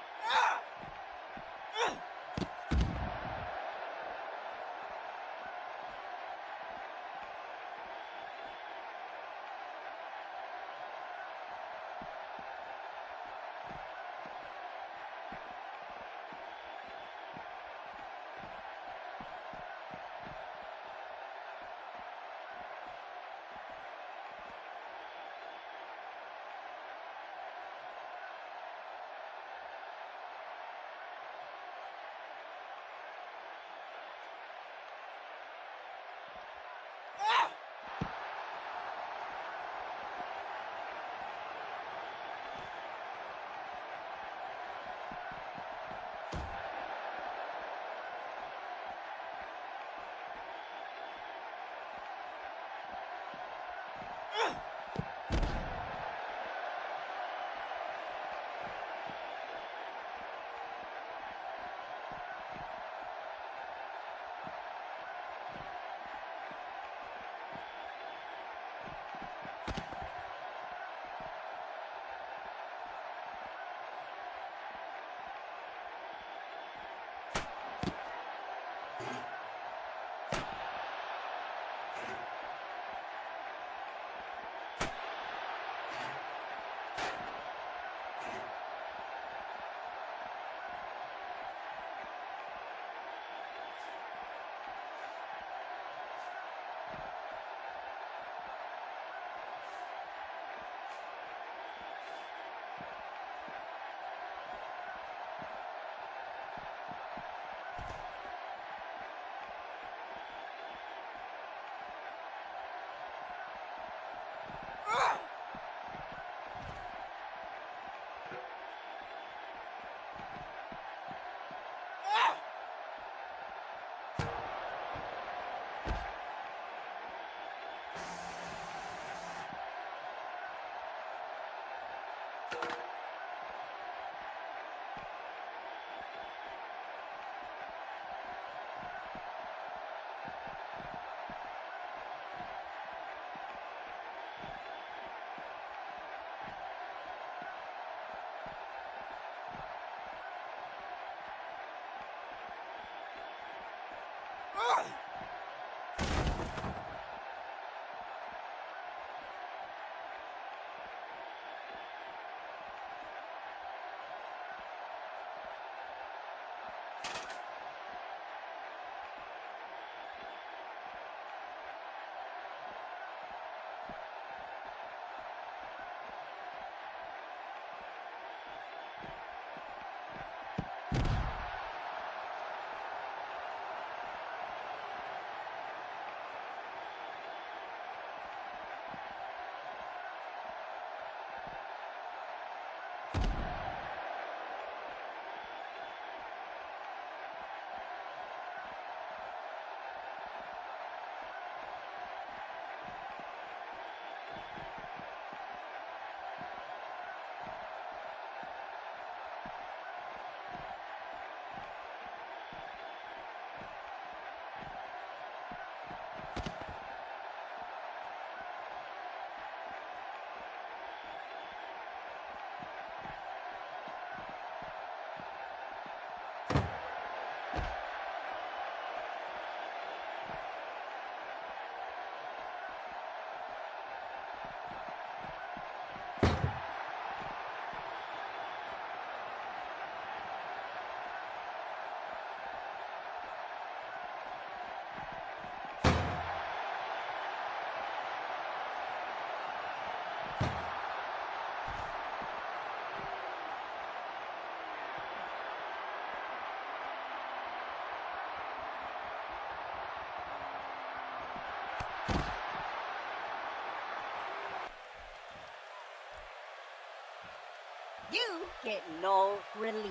S11: you get no relief.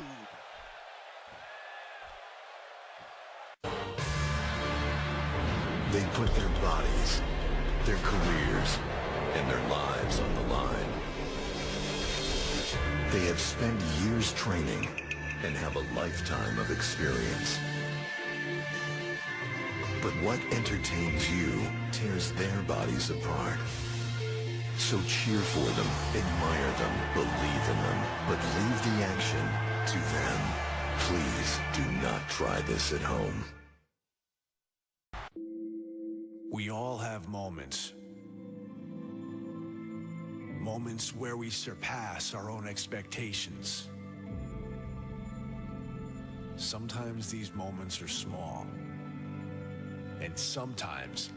S12: They put their bodies, their careers, and their lives on the line. They have spent years training and have a lifetime of experience. But what entertains you tears their bodies apart. So cheer for them, admire them, believe in them, but leave the action to them. Please do not try this at home.
S13: We all have moments. Moments where we surpass our own expectations. Sometimes these moments are small. And sometimes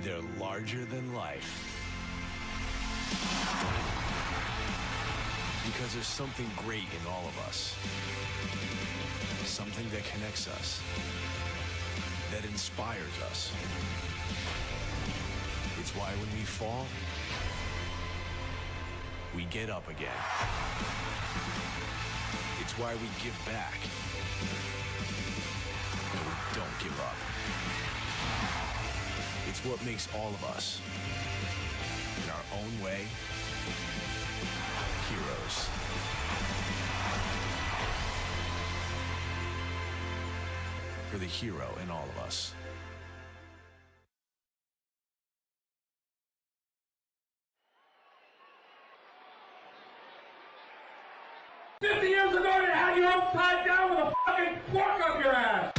S13: they're larger than life. Because there's something great in all of us. Something that connects us. That inspires us. It's why when we fall, we get up again. It's why we give back. And we don't give up. It's what makes all of us, in our own way, heroes. For the hero in all of us.
S8: 50 years ago, they had you upside down with a fucking fork up your ass.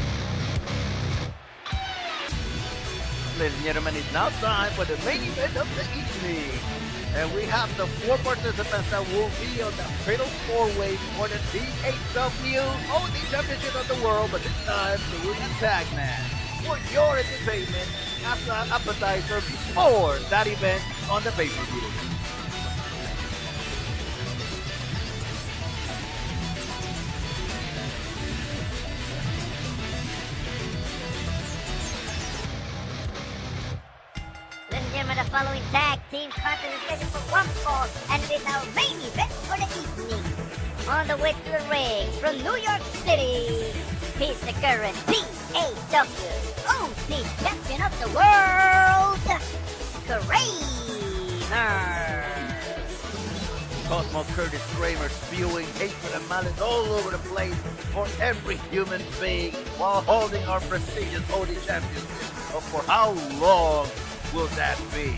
S2: Ladies and gentlemen, it's now time for the main event of the evening. And we have the 4 participants that will be on the fatal 4-way for the T.A.W. OD Championship of the World, but this time they will be tag match for your entertainment as an appetizer before that event on the pay-per-view.
S4: The following tag team contest is scheduled for 1 fall, and it is our main event for the evening. On the way to the ring from New York City, he's the current T.A.W. OD Champion of the World, Kramer.
S2: Kosmo Curtis Kramer spewing hatred and malice all over the place for every human being while holding our prestigious OD Championship. But for how long will that be?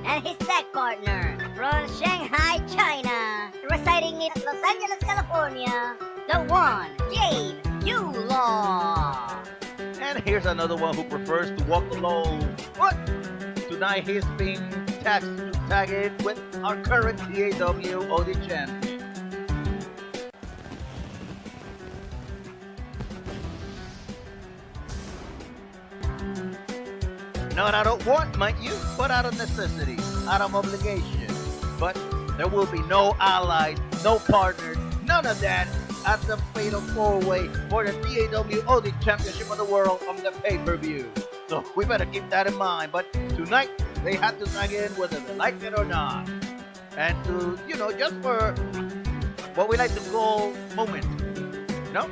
S4: And his tag partner from Shanghai, China, residing in Los Angeles, California, the one, Gabe, YuLaw.
S2: And here's another one who prefers to walk alone. But tonight he's being tagged with our current T.A.W. OD champion. Not out of want, mind you, but out of necessity, out of obligation. But there will be no allies, no partners, none of that at the fatal 4-way for the T.A.W. OD Championship of the World on the pay-per-view. So we better keep that in mind. But tonight, they had to tag in whether they like it or not. And to, just for what we like to call moment. No?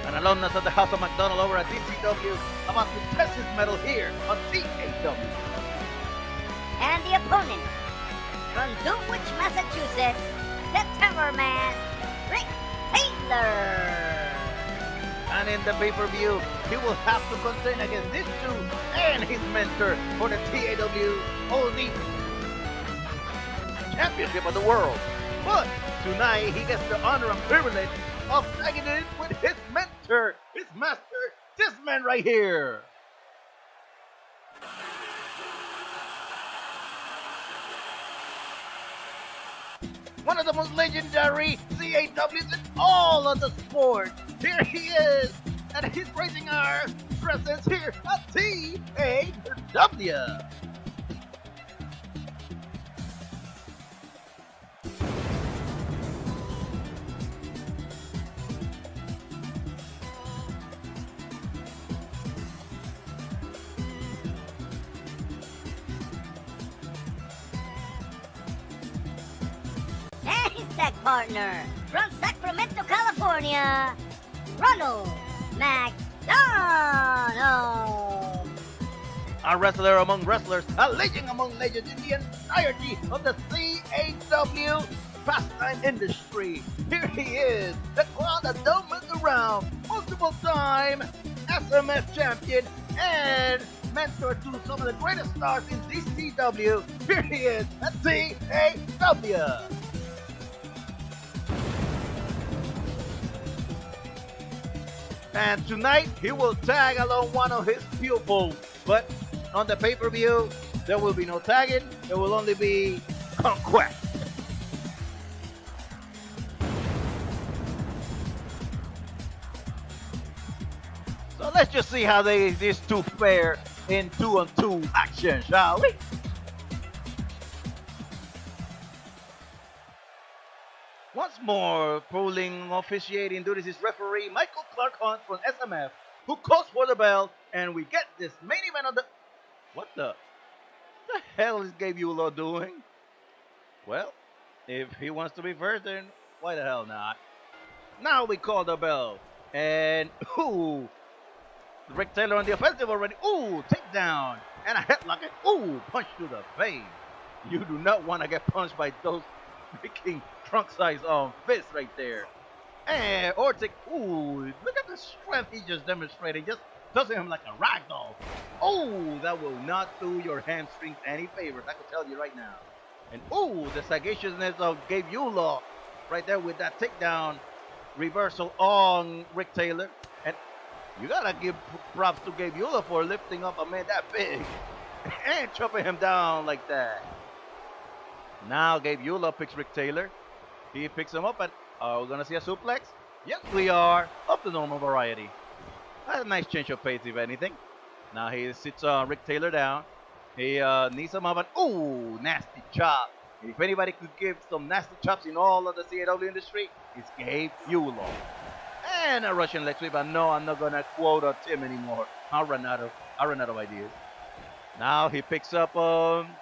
S2: An alumnus of the House of McDonald over at DCW about to test his mettle here on T.A.W.
S4: And the opponent from Dunwich, Massachusetts, the Terror Man, Rick Taylor.
S2: And in the pay-per-view, he will have to contend against these two and his mentor for the T.A.W. OD Championship of the world. But tonight he gets the honor and privilege of tagging in with his mentor, his master, this man right here. One of the most legendary CAWs in all of the sport. Here he is, and he's raising our presence here at T.A.W.
S4: And his tag partner from Sacramento, California, Ronald McDonald.
S2: A wrestler among wrestlers, a legend among legends in the entirety of the CAW pastime industry. Here he is, the clown that don't mess around, multiple time SMS champion and mentor to some of the greatest stars in DCW. Here he is at T.A.W. And tonight, he will tag along one of his pupils. But on the pay-per-view, there will be no tagging. There will only be conquest. So let's just see how these two fare in 2-on-2 action, shall we? Once more, pulling officiating duties is referee Michael Clark Hunt from SMF, who calls for the bell, and we get this main event of the... What the hell is Gabe YuLaw doing? Well, if he wants to be first, then why the hell not? Now we call the bell, and ooh, Rick Taylor on the offensive already. Ooh, takedown, and a headlock, and ooh, punch to the face. You do not want to get punched by those freaking trunk-size fists right there. And Ortic, ooh, look at the strength he just demonstrated. Just tossing him like a ragdoll. Oh, that will not do your hamstrings any favors, I can tell you right now. And ooh, the sagaciousness of Gabe YuLaw right there with that takedown reversal on Rick Taylor. And you gotta give props to Gabe YuLaw for lifting up a man that big and chopping him down like that. Now Gabe YuLaw picks Rick Taylor. He picks him up, and are we gonna see a suplex? Yes, we are, of the normal variety. A nice change of pace, if anything. Now he sits Rick Taylor down. He knees him up, and ooh, nasty chop. And if anybody could give some nasty chops in all of the CAW industry, it's Gabe YuLaw. And a Russian leg sweep, but no, I'm not gonna quote Tim anymore. I run out of ideas. Now he picks up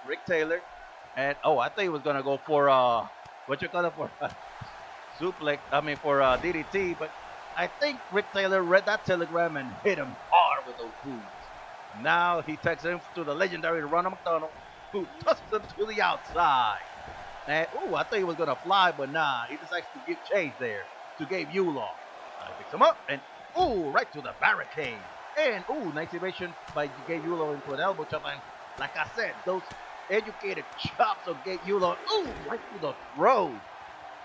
S2: Rick Taylor, and oh, I thought he was gonna go for what you call it, for suplex. I mean for DDT, but I think Rick Taylor read that telegram and hit him hard with those boots. Now he takes him to the legendary Ronald McDonald, who tosses him to the outside. And ooh, I thought he was gonna fly, but nah, he decides to give chase there to Gabe YuLaw. He picks him up and ooh, right to the barricade. And ooh, nice evasion by Gabe YuLaw into an elbow chop. And like I said, those educated chops of Gabe YuLaw, ooh, right to the throat.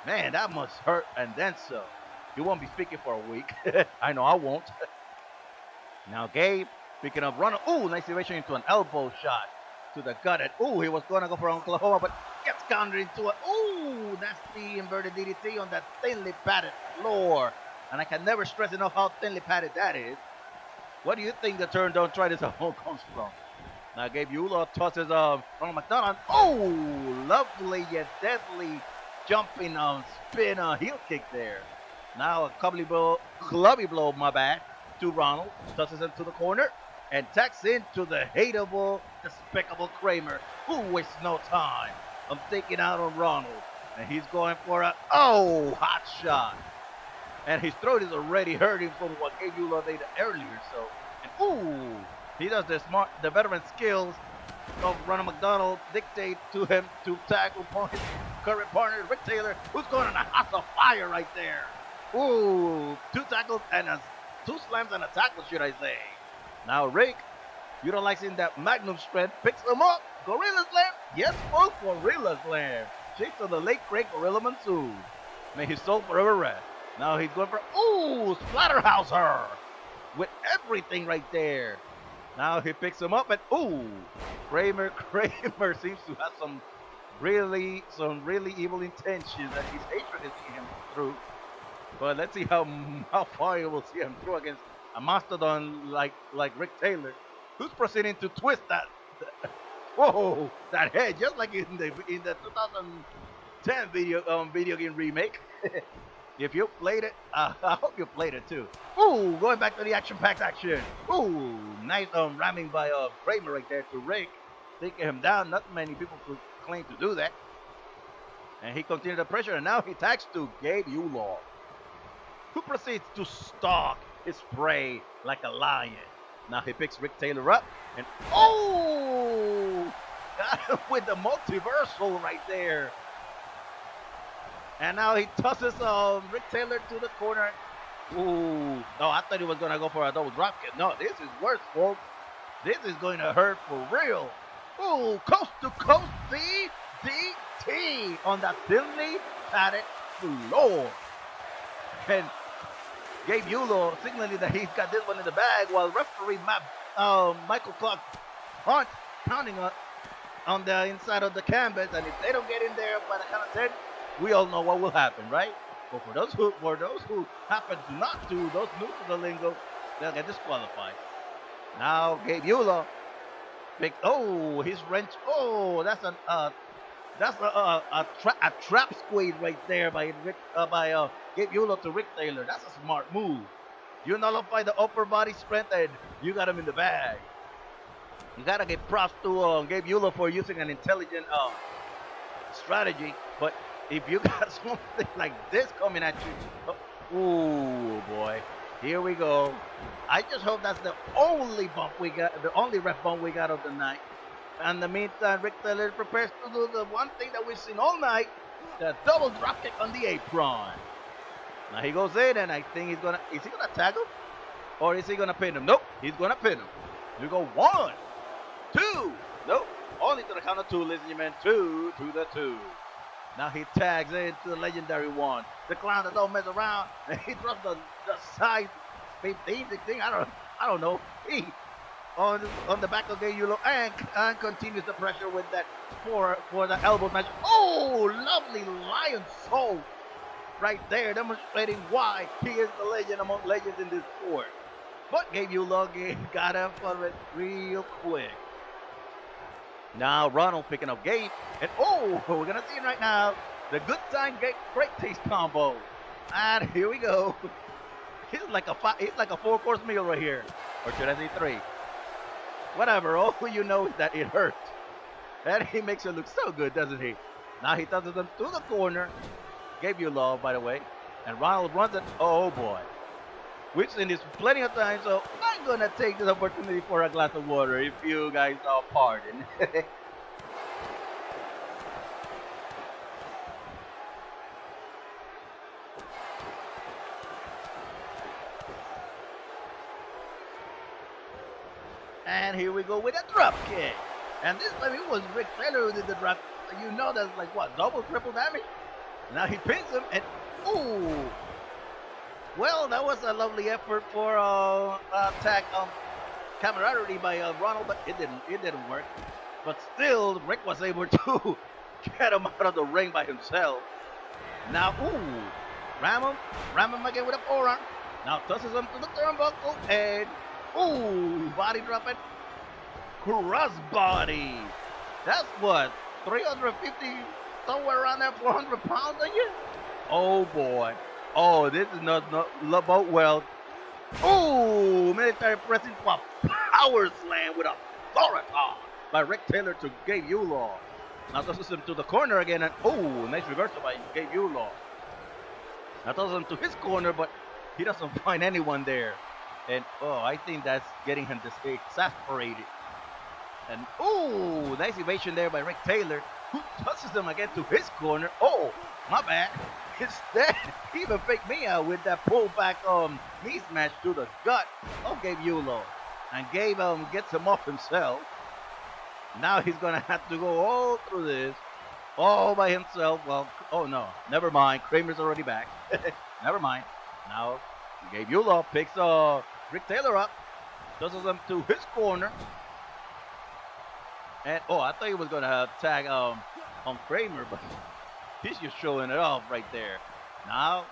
S2: Man, that must hurt, and then so. You won't be speaking for a week. I know I won't. Now Gabe picking up Ronald. Ooh, nice evasion into an elbow shot to the gut. And ooh, he was going to go for Oklahoma, but gets countered into a ooh, nasty inverted DDT on that thinly padded floor. And I can never stress enough how thinly padded that is. What do you think the turn don't try this at home comes from? Now Gabe YuLaw tosses Ronald McDonald. Oh, lovely yet deadly jumping spin heel kick there. Now a clubby blow, my bad, to Ronald. Tosses him to the corner and tacks into the hateable, despicable Kramer, who wastes no time. I'm taking out on Ronald, and he's going for a hot shot. And his throat is already hurting from what Gabe YuLaw did earlier. So, and ooh, he does the veteran skills of Ronald McDonald dictate to him to tackle his current partner Rick Taylor, who's going on a house of fire right there. Ooh, 2 tackles and a Two slams and a tackle, should I say. Now Rick, utilizing that magnum strength, picks him up. Gorilla Slam? Yes, folks, Gorilla Slam. Shakes on the late great Gorilla Monsoon. May his soul forever rest. Now he's going for, ooh, Splatterhauser. With everything right there. Now he picks him up and, ooh, Kramer seems to have some really evil intentions that his hatred is seeing him through. But let's see how far you will see him through against a mastodon like Rick Taylor, who's proceeding to twist that whoa, that head just like in the 2010 video game remake. If you played it, I hope you played it too. Ooh, going back to the action-packed action. Ooh, nice ramming by Kramer right there to Rick, taking him down. Not many people could claim to do that. And he continued the pressure, and now he tags to Gabe YuLaw, who proceeds to stalk his prey like a lion. Now he picks Rick Taylor up, and oh, got him with the multiversal right there. And now he tosses Rick Taylor to the corner. Ooh, no, I thought he was gonna go for a double drop kick. No, this is worse, folks. This is going to hurt for real. Ooh, coast to coast DDT on that thinly padded floor. And Gabe YuLaw signaling that he's got this one in the bag, while referee Michael Clark Hunt counting on the inside of the canvas. And if they don't get in there by the count of 10, we all know what will happen, right? But for those who happen to not do, those new to the lingo, they'll get disqualified. Now Gabe YuLaw his wrench. Oh, that's a trap squeeze right there by Gabe YuLaw to Rick Taylor. That's a smart move. You nullify the upper body strength and you got him in the bag. You gotta give props to Gabe YuLaw for using an intelligent strategy. But if you got something like this coming at you, oh boy, here we go. I just hope that's the only bump we got, the only ref bump we got of the night. In the meantime, Rick Taylor prepares to do the one thing that we've seen all night, the double dropkick on the apron. Now he goes in, and I think is he gonna tag him? Or is he gonna pin him? Nope, he's gonna pin him. We go 1, 2, nope, only to the count of 2, ladies and gentlemen, 2 to the 2. Now he tags into the legendary one. The clown that don't mess around, and he drops the side 15, 16, I don't know. He on the back of Gabe YuLaw and continues the pressure with that for the elbow smash. Oh, lovely lion soul right there, demonstrating why he is the legend among legends in this sport. But Gabe YuLaw got up for it real quick. Now Ronald picking up Gabe, and oh, we're gonna see it right now. The good time Gabe great taste combo. And here we go. It's like a 4-course meal right here. Or should I say 3? Whatever, all you know is that it hurts. And he makes it look so good, doesn't he? Now he tosses them to the corner. Gabe YuLaw, by the way. And Ronald runs it. Oh boy. We've seen this plenty of times, so I'm gonna take this opportunity for a glass of water, if you guys pardon. And here we go with a drop kick. And this time it was Rick Taylor who did the drop. You know that's like what, double, triple damage? Now he pins him and ooh. Well, that was a lovely effort for attack camaraderie by Ronald, but it didn't work. But still, Rick was able to get him out of the ring by himself. Now, ooh, ram him again with a forearm. Now tosses him to the turnbuckle and ooh, body drop it. Cross body. That's what, 350, somewhere around there, 400 pounds on you? Oh boy. Oh, this is not about well. Ooh, military pressing for a power slam with authority by Rick Taylor to Gabe YuLaw. Now tosses him to the corner again, and ooh, nice reversal by Gabe YuLaw. Now tosses him to his corner, but he doesn't find anyone there. And oh, I think that's getting him exasperated. And ooh, nice evasion there by Rick Taylor, who tosses him again to his corner. Oh, my bad. Instead, he even faked me out with that pullback knee smash to the gut of Gabe YuLaw. And Gabe gets him off himself. Now he's gonna have to go all through this all by himself. Well, oh no, never mind. Kramer's already back. Never mind. Now Gabe YuLaw picks Rick Taylor up, tosses him to his corner. And oh, I thought he was gonna tag on Kramer, but he's just showing it off right there. Now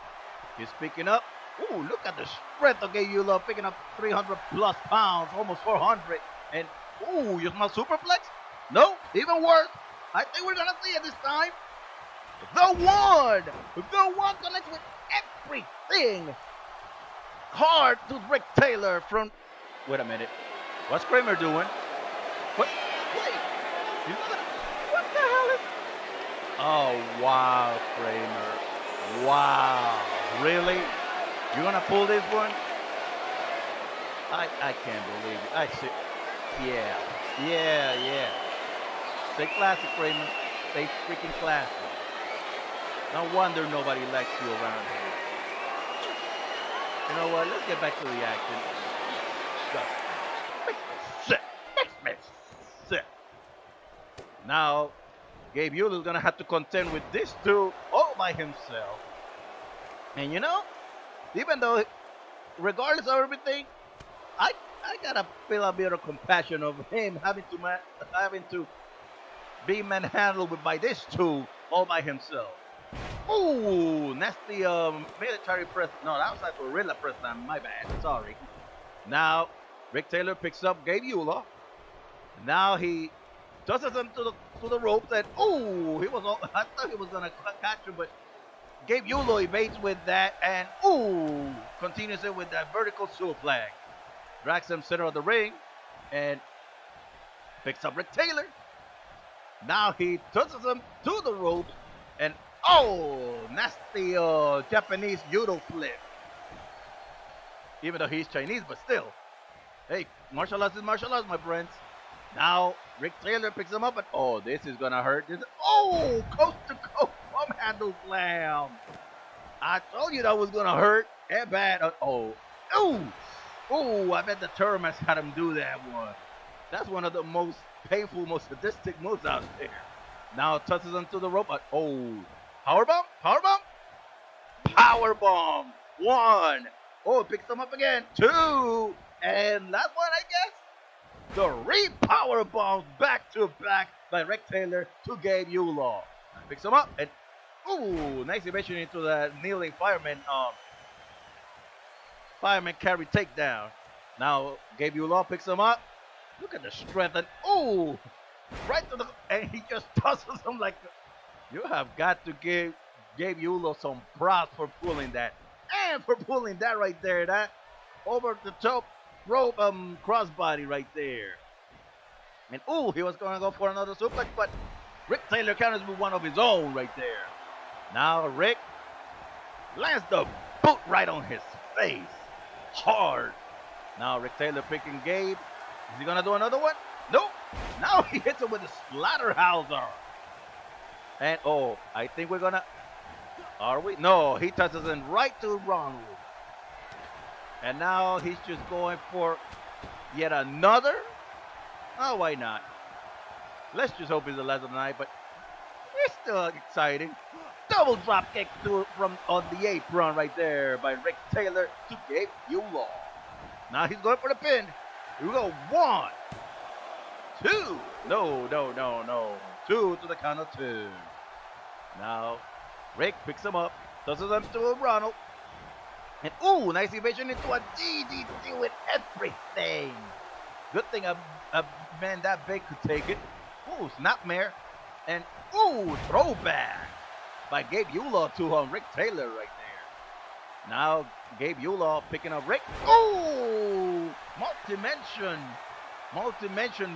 S2: he's picking up. Ooh, look at the strength of Gabe YuLaw, picking up 300 plus pounds, almost 400. And ooh, you smell superplex? No, even worse. I think we're gonna see it this time. The one connects with everything. Hard to Rick Taylor from. Wait a minute. What's Kramer doing? What? Wait. He's not gonna... What the hell is? Oh wow, Kramer. Wow. Really? You're gonna pull this one? I can't believe it. I see. Yeah. Stay classy, Kramer. Stay freaking classy. No wonder nobody likes you around here. You know what? Let's get back to the action. Makes me sick. Now, Gabe YuLaw is gonna have to contend with this two all by himself. And you know, even though, regardless of everything, I gotta feel a bit of compassion of him having to be manhandled by this two all by himself. Ooh, nasty military press. No, that was like gorilla press time. My bad. Sorry. Now, Rick Taylor picks up Gabe YuLaw. Now he tosses him to the ropes, and ooh, I thought he was gonna catch him, but Gabe YuLaw evades with that, and ooh, continues it with that vertical suplex. Drags him center of the ring, and picks up Rick Taylor. Now he tosses him to the ropes, and oh, nasty Japanese judo flip. Even though he's Chinese, but still. Hey, martial arts is martial arts, my friends. Now, Rick Taylor picks him up, and oh, this is gonna hurt. Oh, coast to coast bum handle slam. I told you that was gonna hurt. And bad. Oh, I bet the term has had him do that one. That's one of the most painful, most sadistic moves out there. Now tosses him to the rope. Oh, powerbomb. One. Oh, it picks him up again. Two. And last one, I guess. 3 power bombs back to back by Rick Taylor to Gabe YuLaw. Picks him up and ooh, nice evasion into that kneeling fireman carry takedown. Now Gabe YuLaw picks him up. Look at the strength and ooh, right to the, and he just tosses him like. You have got to give Gabe YuLaw some props for pulling that, and for pulling that right there, that over the top rope crossbody right there. And ooh, he was going to go for another suplex, but Rick Taylor counters with one of his own right there. Now Rick lands the boot right on his face, hard. Now Rick Taylor picking Gabe. Is he gonna do another one? Nope. Now he hits him with the Splatterhauser. And oh, I think we're gonna. Are we? No, he touches him right to Ronald. And now he's just going for yet another. Oh, why not? Let's just hope it's the last of the night, but it's still exciting. Double drop kick from on the apron right there by Rick Taylor to Gabe YuLaw. Now he's going for the pin. Here we go. 1, 2. No. 2 to the count of 2. Now Rick picks him up, tosses him to Ronald. And ooh, nice evasion into a DDT with everything. Good thing a man that big could take it. Ooh, snapmare. And ooh, throwback by Gabe YuLaw to Rick Taylor right there. Now Gabe YuLaw picking up Rick. Ooh, multi-dimension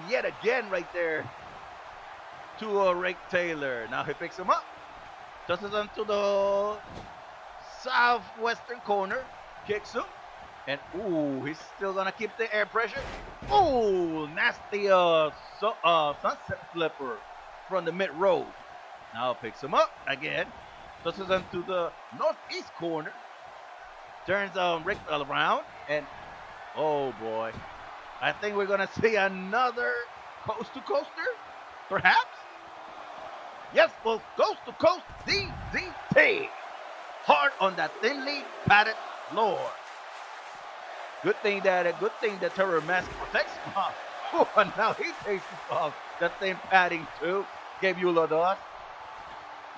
S2: yet again right there to Rick Taylor. Now he picks him up, tosses him to the southwestern corner, kicks him, and ooh, he's still gonna keep the air pressure. Ooh, nasty sunset flipper from the mid road. Now picks him up again, Tosses him to the northeast corner. Turns Rick around, and oh boy, I think we're gonna see another coast to coaster, perhaps. Yes, well, coast to coast DDT, hard on that thinly padded floor. Good thing the terror mask protects him. Oh, and now he takes off that same padding too. Gabe YuLaw does.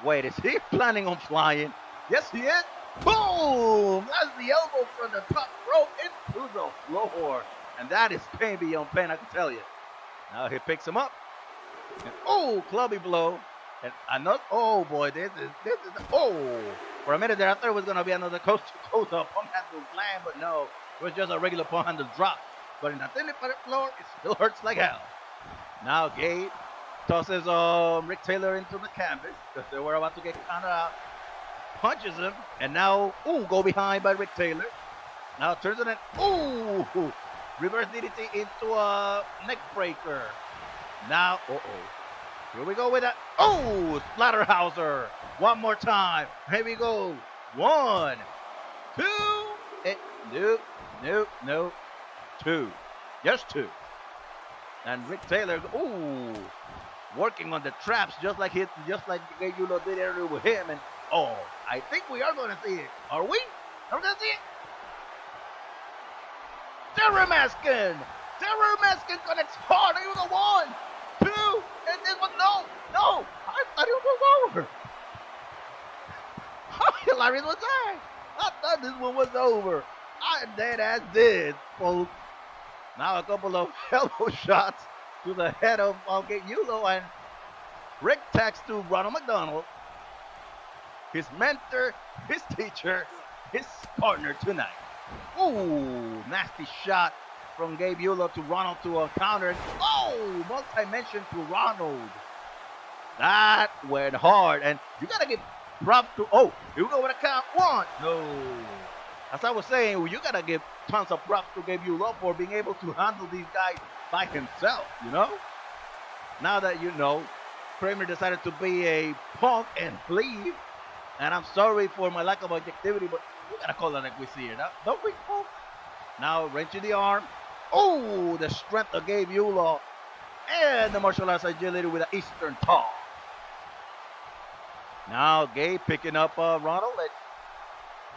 S2: Wait, is he planning on flying? Yes, he is. Boom! That's the elbow from the top rope into the floor. And that is pain beyond pain, I can tell you. Now he picks him up. And, oh, clubby blow. And another, oh boy, this is, oh. For a minute there, I thought it was going to be another coast to coast palm handle slam, but no. It was just a regular palm handle drop. But in that thinly padded floor, it still hurts like hell. Now Gabe tosses Rick Taylor into the canvas because they were about to get counted out. Punches him, and now, ooh, go behind by Rick Taylor. Now turns it in, ooh, reverse DDT into a neck breaker. Now, here we go with that. Oh, Splatterhauser. One more time. Here we go. 1, 2, and nope, 2. Just 2. And Rick Taylor, ooh, working on the traps just like Gabe YuLaw did earlier with him. And oh, I think we are going to see it. Are we? Are we going to see it? Terror Maskin! Terror Maskin connects hard. Here we go. 1, 2, and this one, no. I thought it was over. How hilarious was that? I thought this one was over. I dead as did, folks. Now a couple of elbow shots to the head of Gabe YuLaw, and Rick tags to Ronald McDonald, his mentor, his teacher, his partner tonight. Ooh, nasty shot from Gabe YuLaw to Ronald to a counter. Oh, multi-mention to Ronald. That went hard, and you gotta give props to, oh, here we go with a count. 1, no. As I was saying, you gotta give tons of props to Gabe YuLaw for being able to handle these guys by himself, you know? Now that you know, Kramer decided to be a punk and leave. And I'm sorry for my lack of objectivity, but we gotta call it like we see it, don't we, folks? Now, wrench in the arm. Oh, the strength of Gabe YuLaw. And the martial arts agility with an Eastern toss. Now, Gabe picking up Ronald.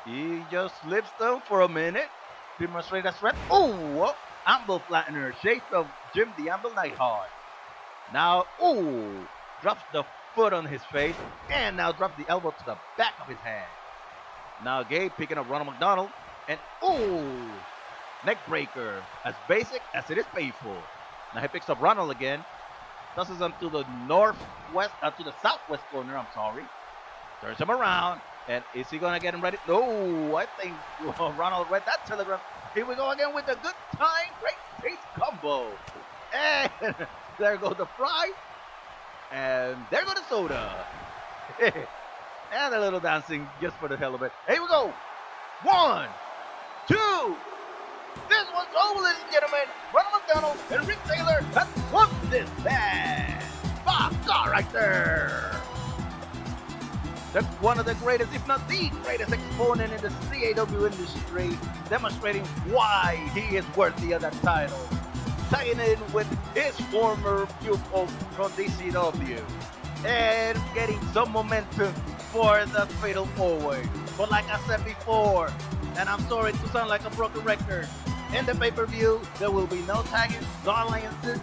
S2: He just lifts them for a minute. Demonstrate that strength. Oh, Amble Flattener. Shades of Jim the Amble Nightheart. Now, oh, drops the foot on his face. And now drops the elbow to the back of his head. Now, Gabe picking up Ronald McDonald. And, oh, neck breaker. As basic as it is painful. Now, he picks up Ronald again. Tosses him to the northwest, to the southwest corner, I'm sorry. Turns him around. And is he going to get him ready? No, I think Ronald read that telegram. Here we go again with the good time, great taste combo. And there goes the fries. And there goes the soda. And a little dancing just for the hell of it. Here we go. 1, 2. This one's over, ladies and gentlemen. Ronald McDonald and Rick Taylor have won this match. 5-star right there. That's one of the greatest, if not the greatest exponent in the CAW industry, demonstrating why he is worthy of that title. Tying in with his former pupil from DCW and getting some momentum for the fatal four-way. But like I said before, and I'm sorry to sound like a broken record, in the pay-per-view, there will be no tagging, no alliances.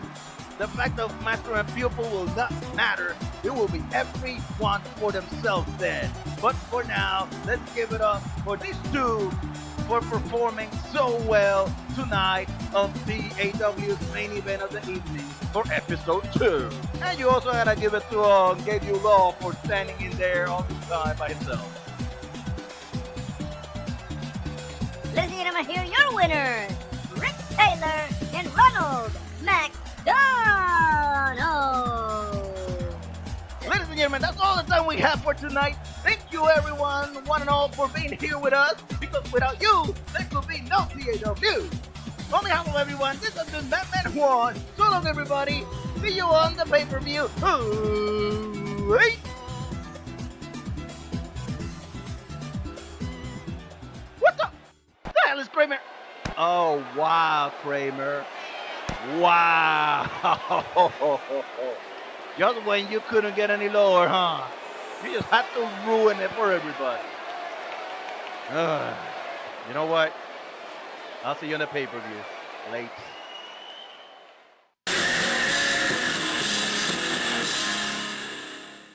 S2: The fact of master and pupil will not matter. It will be everyone for themselves then. But for now, let's give it up for these two for performing so well tonight on T.A.W's main event of the evening for episode 2. And you also gotta give it to Gabe YuLaw for standing in there all the time by himself.
S4: Ladies and gentlemen, here are your winners, Rick Taylor and Ronald McDonald.
S2: Ladies and gentlemen, that's all the time we have for tonight. Thank you everyone, one and all, for being here with us, because without you, there could be no T.A.W. On behalf of everyone, this has been Batman Juan. So long everybody, see you on the pay-per-view. Hey. Oh, wow, Kramer. Wow. Just when you couldn't get any lower, huh? You just had to ruin it for everybody. You know what? I'll see you on the pay-per-view. Late.